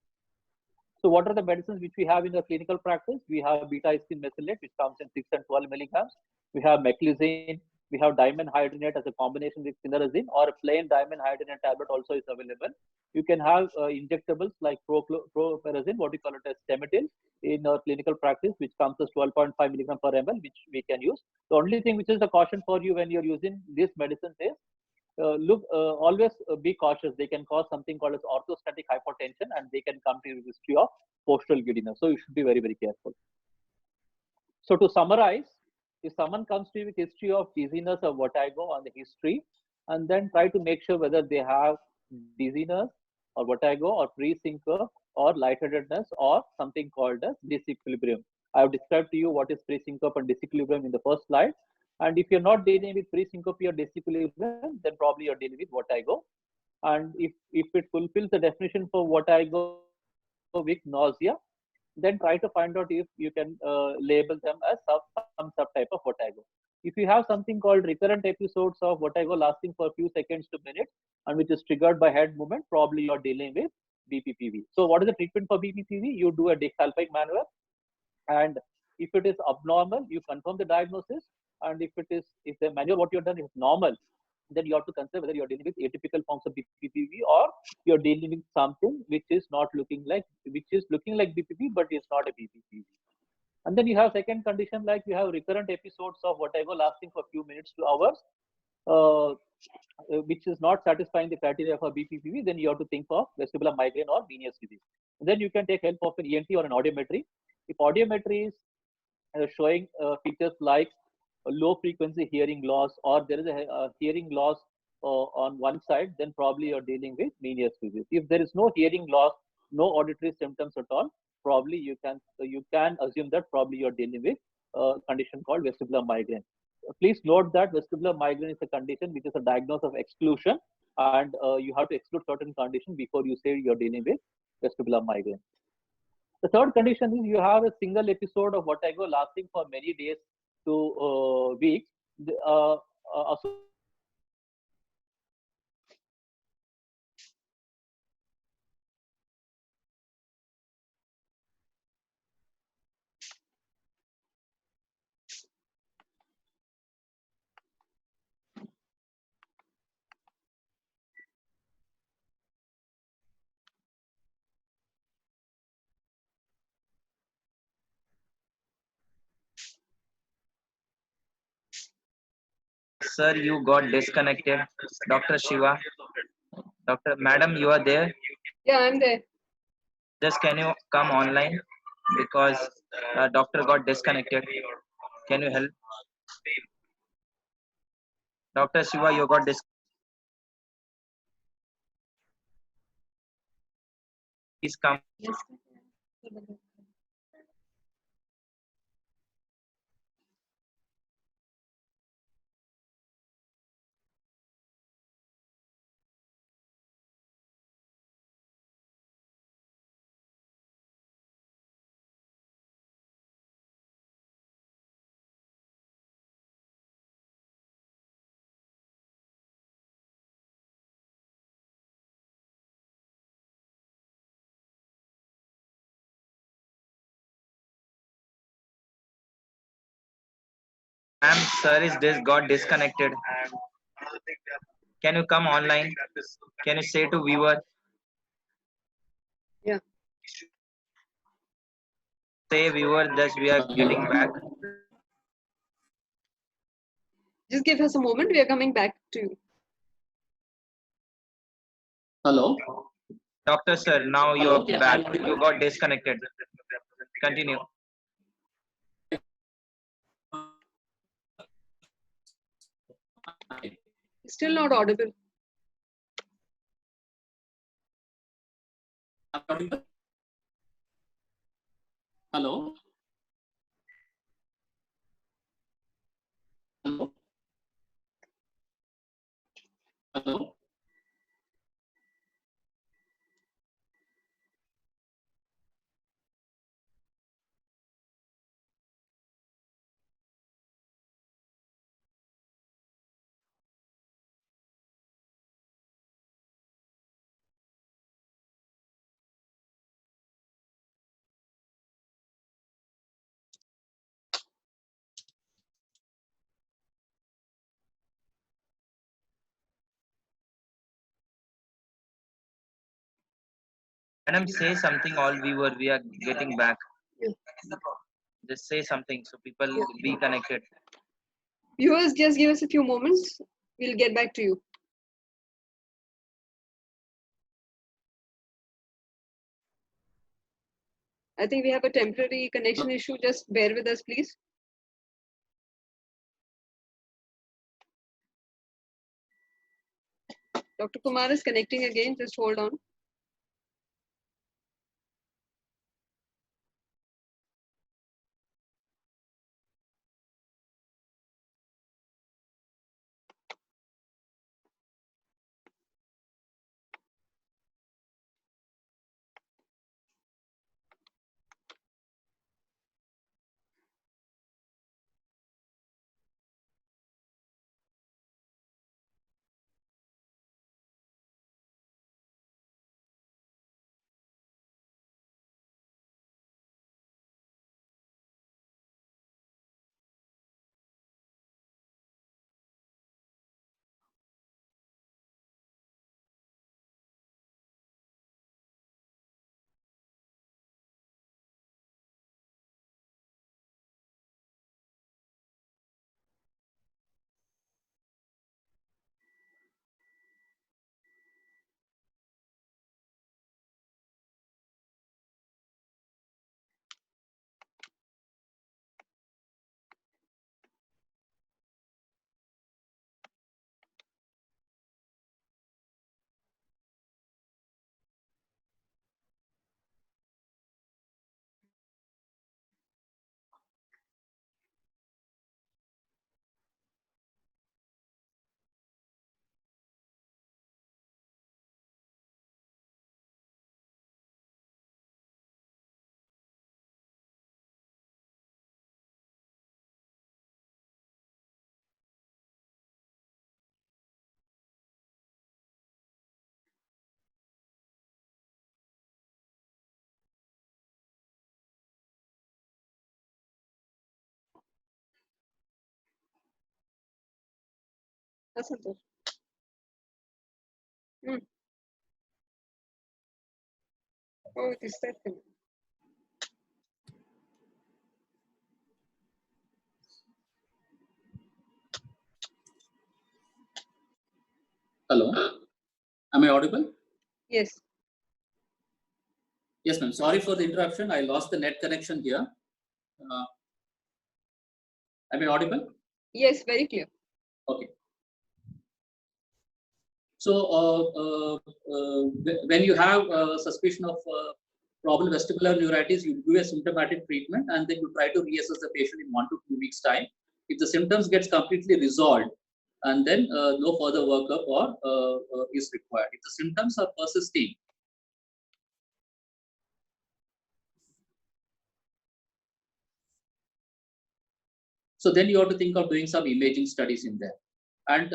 So what are the medicines which we have in the clinical practice? We have beta-histine mesylate, which comes in 6 and 12 milligrams. We have meclizine. We have dimenhydrinate as a combination with cinnarizine, or a plain dimenhydrinate tablet also is available. You can have injectables like propyrazine, what we call it as Stemetil, in our clinical practice, which comes as 12.5 milligram per ml, which we can use. The only thing which is a caution for you when you're using these medicines is, always be cautious. They can cause something called as orthostatic hypotension, and they can come to the history of postural giddiness. So you should be very, very careful. So to summarize, if someone comes to you with history of dizziness or vertigo on the history, and then try to make sure whether they have dizziness or vertigo or pre-syncope or lightheadedness or something called as disequilibrium. I have described to you what is pre-syncope and disequilibrium in the first slide. And if you're not dealing with pre-syncope or disequilibrium, then probably you're dealing with vertigo. And if it fulfills the definition for vertigo with nausea, then try to find out if you can label them as some subtype of vertigo. If you have something called recurrent episodes of vertigo lasting for a few seconds to minutes, and which is triggered by head movement, probably you're dealing with BPPV. So what is the treatment for BPPV? You do a Dick Salpike maneuver, and if it is abnormal, you confirm the diagnosis. And if the manual what you've done is normal, then you have to consider whether you're dealing with atypical forms of BPPV or you're dealing with something which is looking like BPPV, but it's not a BPPV. And then you have second condition, like you have recurrent episodes of vertigo lasting for a few minutes to hours, which is not satisfying the criteria for BPPV. Then you have to think of vestibular migraine or Meniere's disease. And then you can take help of an ENT or an audiometry. If audiometry is showing features like low frequency hearing loss, or there is a hearing loss on one side, then probably you're dealing with Meniere's disease. If there is no hearing loss, no auditory symptoms at all, probably you can assume that probably you're dealing with a condition called vestibular migraine. Please note that vestibular migraine is a condition which is a diagnosis of exclusion, and you have to exclude certain conditions before you say you're dealing with vestibular migraine. The third condition is you have a single episode of vertigo lasting for many days to weeks. Sir, you got disconnected. Dr. Shiva, Dr. Madam, you are there. Yeah, I'm there. Just can you come online because doctor got disconnected. Can you help? Dr. Shiva, you got disconnected. Please come. Yes. Ma'am, sir is got disconnected. Can you come online? Can you say to viewer? Yeah. Say viewer that we are getting back. Just give us a moment. We are coming back to you. Hello. Doctor sir, now you are back. You got disconnected. Continue. Still not audible. Hello. Hello. Hello. Madam, say something. All viewer, we are getting back. Yeah. Just say something so people Yeah. be connected. Viewers, just give us a few moments. We'll get back to you. I think we have a temporary connection issue. Just bear with us, please. Dr. Kumar is connecting again. Just hold on. Asantosh. Hmm. Oh, it is that thing. Hello. Am I audible? Yes. Yes, ma'am. Sorry for the interruption. I lost the net connection here. Am I audible? Yes, very clear. Okay. So when you have suspicion of probable vestibular neuritis, you do a symptomatic treatment and then you try to reassess the patient in 1 to 2 weeks time. If the symptoms gets completely resolved, and then no further workup or is required. If the symptoms are persisting, so then you have to think of doing some imaging studies in there. And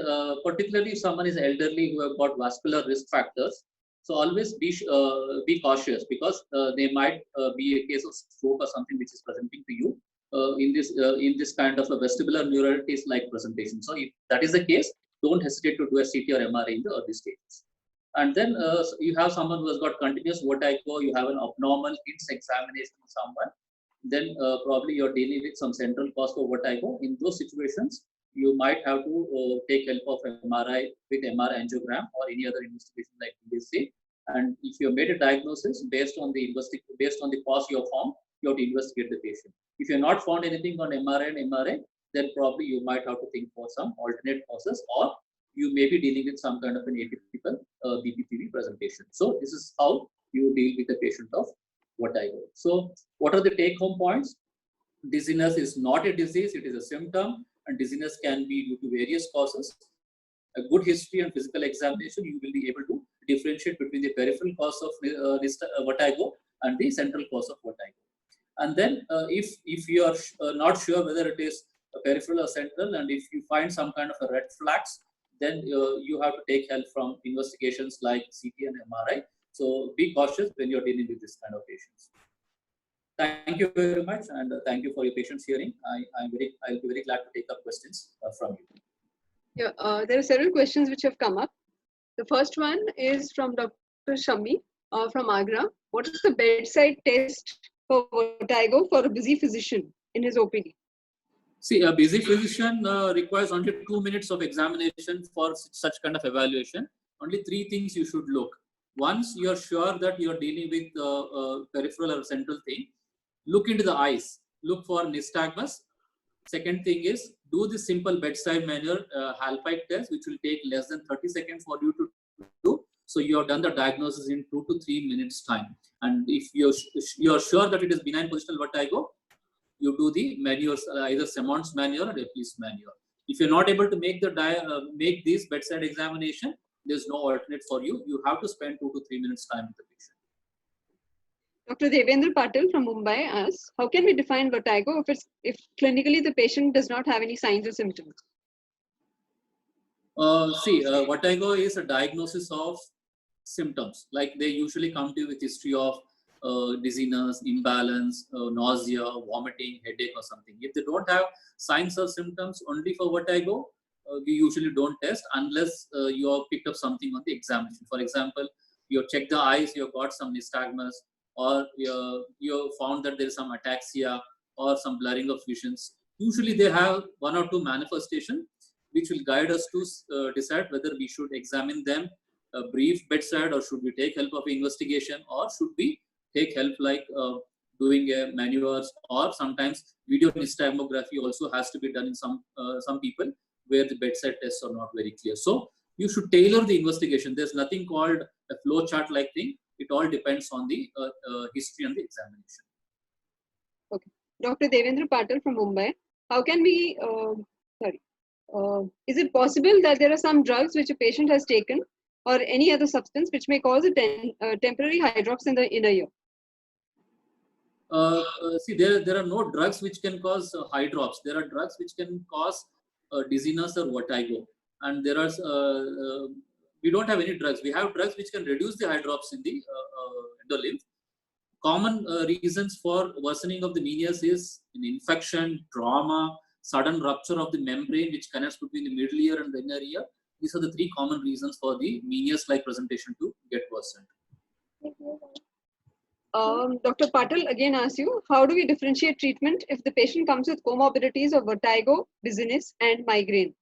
particularly if someone is elderly who have got vascular risk factors, so always be cautious, because they might be a case of stroke or something which is presenting to you in this kind of a vestibular neuritis like presentation. So if that is the case, don't hesitate to do a CT or MRI in the early stages. And then you have someone who has got continuous vertigo, you have an abnormal HINTS examination of someone, then probably you're dealing with some central cause for vertigo. In those situations, you might have to take help of MRI with MR angiogram or any other investigation like PSA. And if you have made a diagnosis based on the cause you have found, you have to investigate the patient. If you have not found anything on MRI and MRA, then probably you might have to think for some alternate causes, or you may be dealing with some kind of an atypical BPPV presentation. So this is how you deal with the patient of vertigo. So what are the take-home points? Dizziness is not a disease, it is a symptom, and dizziness can be due to various causes. A good history and physical examination, you will be able to differentiate between the peripheral cause of vertigo and the central cause of vertigo. And then if you are not sure whether it is a peripheral or central, and if you find some kind of a red flags, then you have to take help from investigations like CT and MRI. So be cautious when you're dealing with this kind of patients. Thank you very much, and thank you for your patience hearing. I'll be very glad to take up questions from you. Yeah, there are several questions which have come up. The first one is from Dr. Shami from Agra. What is the bedside test for vertigo for a busy physician in his OPD? See, a busy physician requires only 2 minutes of examination for such kind of evaluation. Only 3 things you should look. Once you are sure that you are dealing with peripheral or central thing, look into the eyes. Look for nystagmus. Second thing is, do the simple bedside manner Halpite test, which will take less than 30 seconds for you to do. So you have done the diagnosis in 2 to 3 minutes time. And if you're sure that it is benign positional vertigo, you do the manures, either Simmons manure or Epley's manure. If you're not able to make make this bedside examination, there's no alternate for you. You have to spend 2 to 3 minutes time with the patient. Dr. Devendra Patil from Mumbai asks, how can we define vertigo if clinically the patient does not have any signs or symptoms? Vertigo is a diagnosis of symptoms. Like they usually come to you with history of dizziness, imbalance, nausea, vomiting, headache or something. If they don't have signs or symptoms only for vertigo, we usually don't test unless you have picked up something on the examination. For example, you have checked the eyes, you have got some nystagmus, or you have found that there is some ataxia or some blurring of visions. Usually they have 1 or 2 manifestations which will guide us to decide whether we should examine them a brief bedside, or should we take help of investigation, or should we take help like doing manures, or sometimes video nystagmography also has to be done in some people where the bedside tests are not very clear. So you should tailor the investigation. There's nothing called a flow chart like thing. It all depends on the history and the examination. Okay. Dr. Devendra Patil from Mumbai. How can we, is it possible that there are some drugs which a patient has taken or any other substance which may cause a temporary hydrops in the inner ear? There are no drugs which can cause hydrops. There are drugs which can cause dizziness or vertigo. And there are, we don't have any drugs. We have drugs which can reduce the hydrops in the endolymph. Common reasons for worsening of the menias is an infection, trauma, sudden rupture of the membrane which connects between the middle ear and the inner ear. These are the three common reasons for the Meniere's-like presentation to get worsened. Dr. Patil again asks you, how do we differentiate treatment if the patient comes with comorbidities of vertigo, dizziness, and migraine?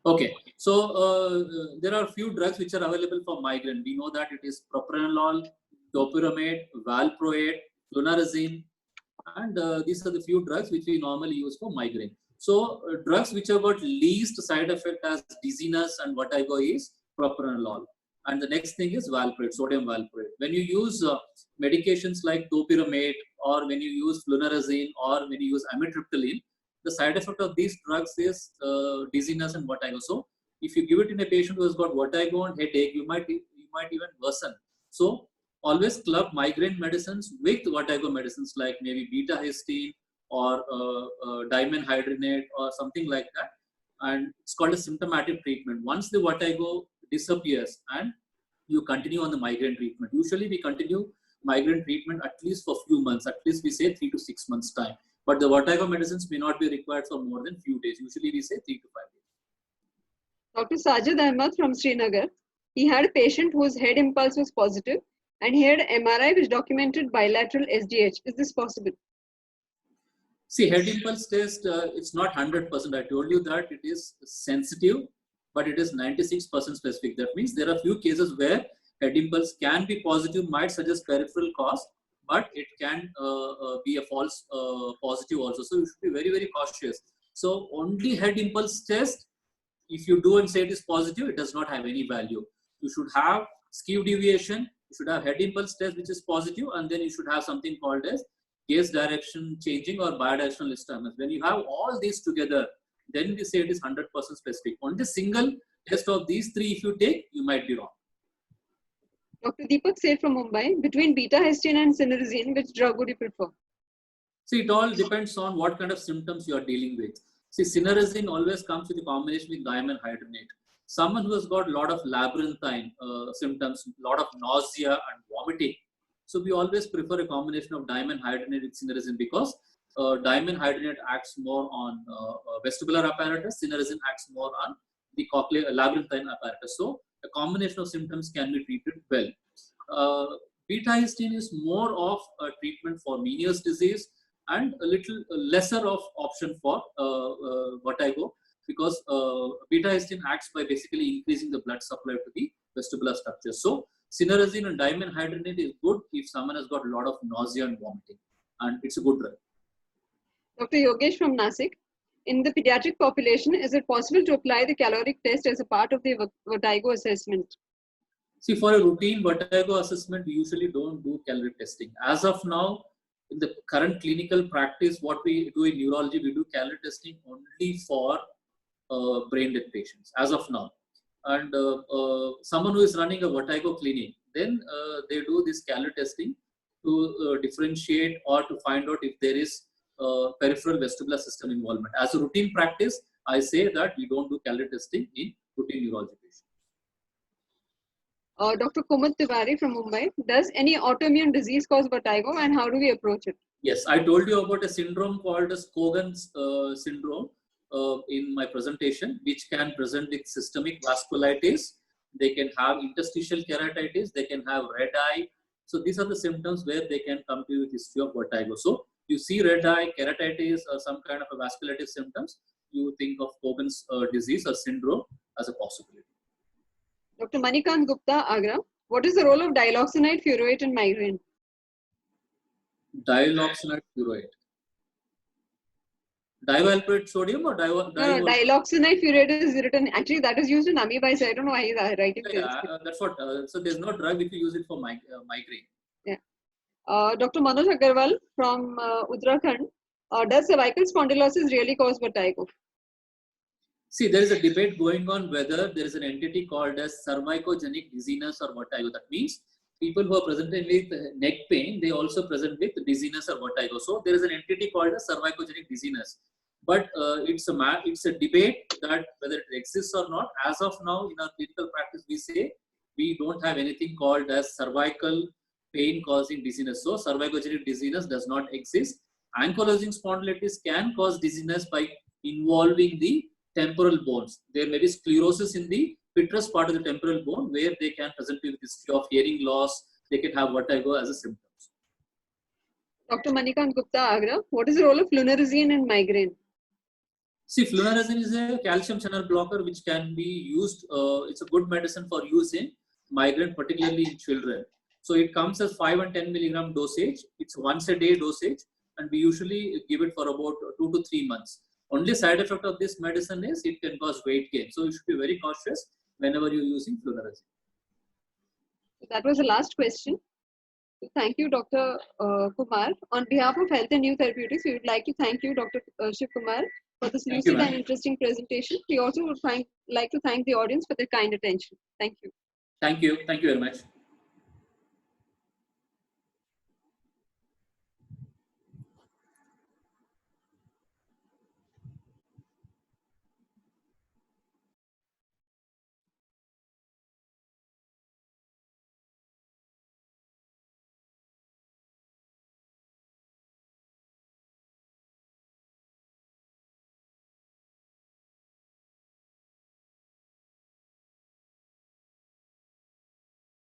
Okay, so there are few drugs which are available for migraine. We know that it is propranolol, topiramate, valproate, flunarizine, and these are the few drugs which we normally use for migraine. So drugs which have got least side effect as dizziness and vertigo is propranolol. And the next thing is valproate, sodium valproate. When you use medications like topiramate, or when you use flunarizine, or when you use amitriptyline, the side effect of these drugs is dizziness and vertigo. So if you give it in a patient who has got vertigo and headache, you might even worsen. So always club migraine medicines with vertigo medicines like maybe beta-histine or dimenhydrinate or something like that. And it's called a symptomatic treatment. Once the vertigo disappears and you continue on the migraine treatment. Usually we continue migraine treatment at least for few months, at least we say 3 to 6 months time. But the vertigo medicines may not be required for more than few days. Usually we say 3 to 5 days. Dr. Sajid Ahmed from Srinagar, he had a patient whose head impulse was positive and he had MRI which documented bilateral SDH. Is this possible? See, head impulse test, it's not 100%. I told you that it is sensitive, but it is 96% specific. That means there are few cases where head impulse can be positive, might suggest peripheral cause, but it can be a false positive also. So you should be very, very cautious. So only head impulse test, if you do and say it is positive, it does not have any value. You should have skew deviation, you should have head impulse test which is positive, and then you should have something called as gaze direction changing or bidirectional nystagmus. When you have all these together, then we say it is 100% specific. Only single test of these three if you take, you might be wrong. Dr. Deepak Seth from Mumbai, between beta-histine and cinnarizine, which drug would you prefer? See, it all depends on what kind of symptoms you are dealing with. See, cinnarizine always comes with a combination with dimenhydrinate. Someone who has got a lot of labyrinthine symptoms, a lot of nausea and vomiting. So we always prefer a combination of dimenhydrinate with cinnarizine because dimenhydrinate acts more on vestibular apparatus, cinnarizine acts more on the cochlear labyrinthine apparatus. So a combination of symptoms can be treated well. Beta-histine is more of a treatment for Meniere's disease and a little lesser of option for vertigo because beta-histine acts by basically increasing the blood supply to the vestibular structure. So cinnarizine and dimenhydrinate is good if someone has got a lot of nausea and vomiting, and it's a good drug. Dr. Yogesh from Nasik, in the pediatric population, is it possible to apply the caloric test as a part of the vertigo assessment? See, for a routine vertigo assessment, we usually don't do caloric testing. As of now, in the current clinical practice, what we do in neurology, we do caloric testing only for brain dead patients, as of now. And someone who is running a vertigo clinic, then they do this caloric testing to differentiate or to find out if there is peripheral vestibular system involvement. As a routine practice, I say that we don't do caloric testing in routine neurology patients. Dr. Kumud Tiwari from Mumbai, does any autoimmune disease cause vertigo and how do we approach it? Yes, I told you about a syndrome called as Cogan's syndrome in my presentation, which can present with systemic vasculitis. They can have interstitial keratitis, they can have red eye. So these are the symptoms where they can come to you with history of vertigo. So you see red eye, keratitis, or some kind of a vasculitis symptoms, you think of Cogan's disease or syndrome as a possibility. Dr. Manikant Gupta, Agra, what is the role of diloxanide furoate in migraine? Diloxanide furoate. Divalproate sodium or diloxanide furoate is written, actually that is used in amoeba, so I don't know why he's writing this. That's what, so there's no drug if you use it for migraine. Yeah. Dr. Manoj Agarwal from Uttarakhand, does cervical spondylosis really cause vertigo? See, there is a debate going on whether there is an entity called as cervicogenic dizziness or vertigo. That means people who are presenting with neck pain, they also present with dizziness or vertigo. So there is an entity called as cervicogenic dizziness. But it's a debate that whether it exists or not. As of now, in our clinical practice, we say we don't have anything called as cervical pain causing dizziness. So cervicogenic dizziness does not exist. ankylosing spondylitis can cause dizziness by involving the temporal bones. There may be sclerosis in the petrous part of the temporal bone where they can present with history of hearing loss. They can have vertigo as a symptom. Dr. Manikant Gupta, Agra, what is the role of flunarizine in migraine? See, flunarizine is a calcium channel blocker which can be used. It's a good medicine for use in migraine, particularly in children. So it comes as 5 and 10 milligram dosage. It's once a day dosage, and we usually give it for about 2 to 3 months. Only side effect of this medicine is it can cause weight gain. So you should be very cautious whenever you're using flunarizine. That was the last question. Thank you, Dr. Kumar. On behalf of Health and New Therapeutics, we would like to thank you, Dr. Shiv Kumar, for this Thank you, lucid ma'am. and interesting presentation. We also would like to thank the audience for their kind attention. Thank you. Thank you. Thank you very much.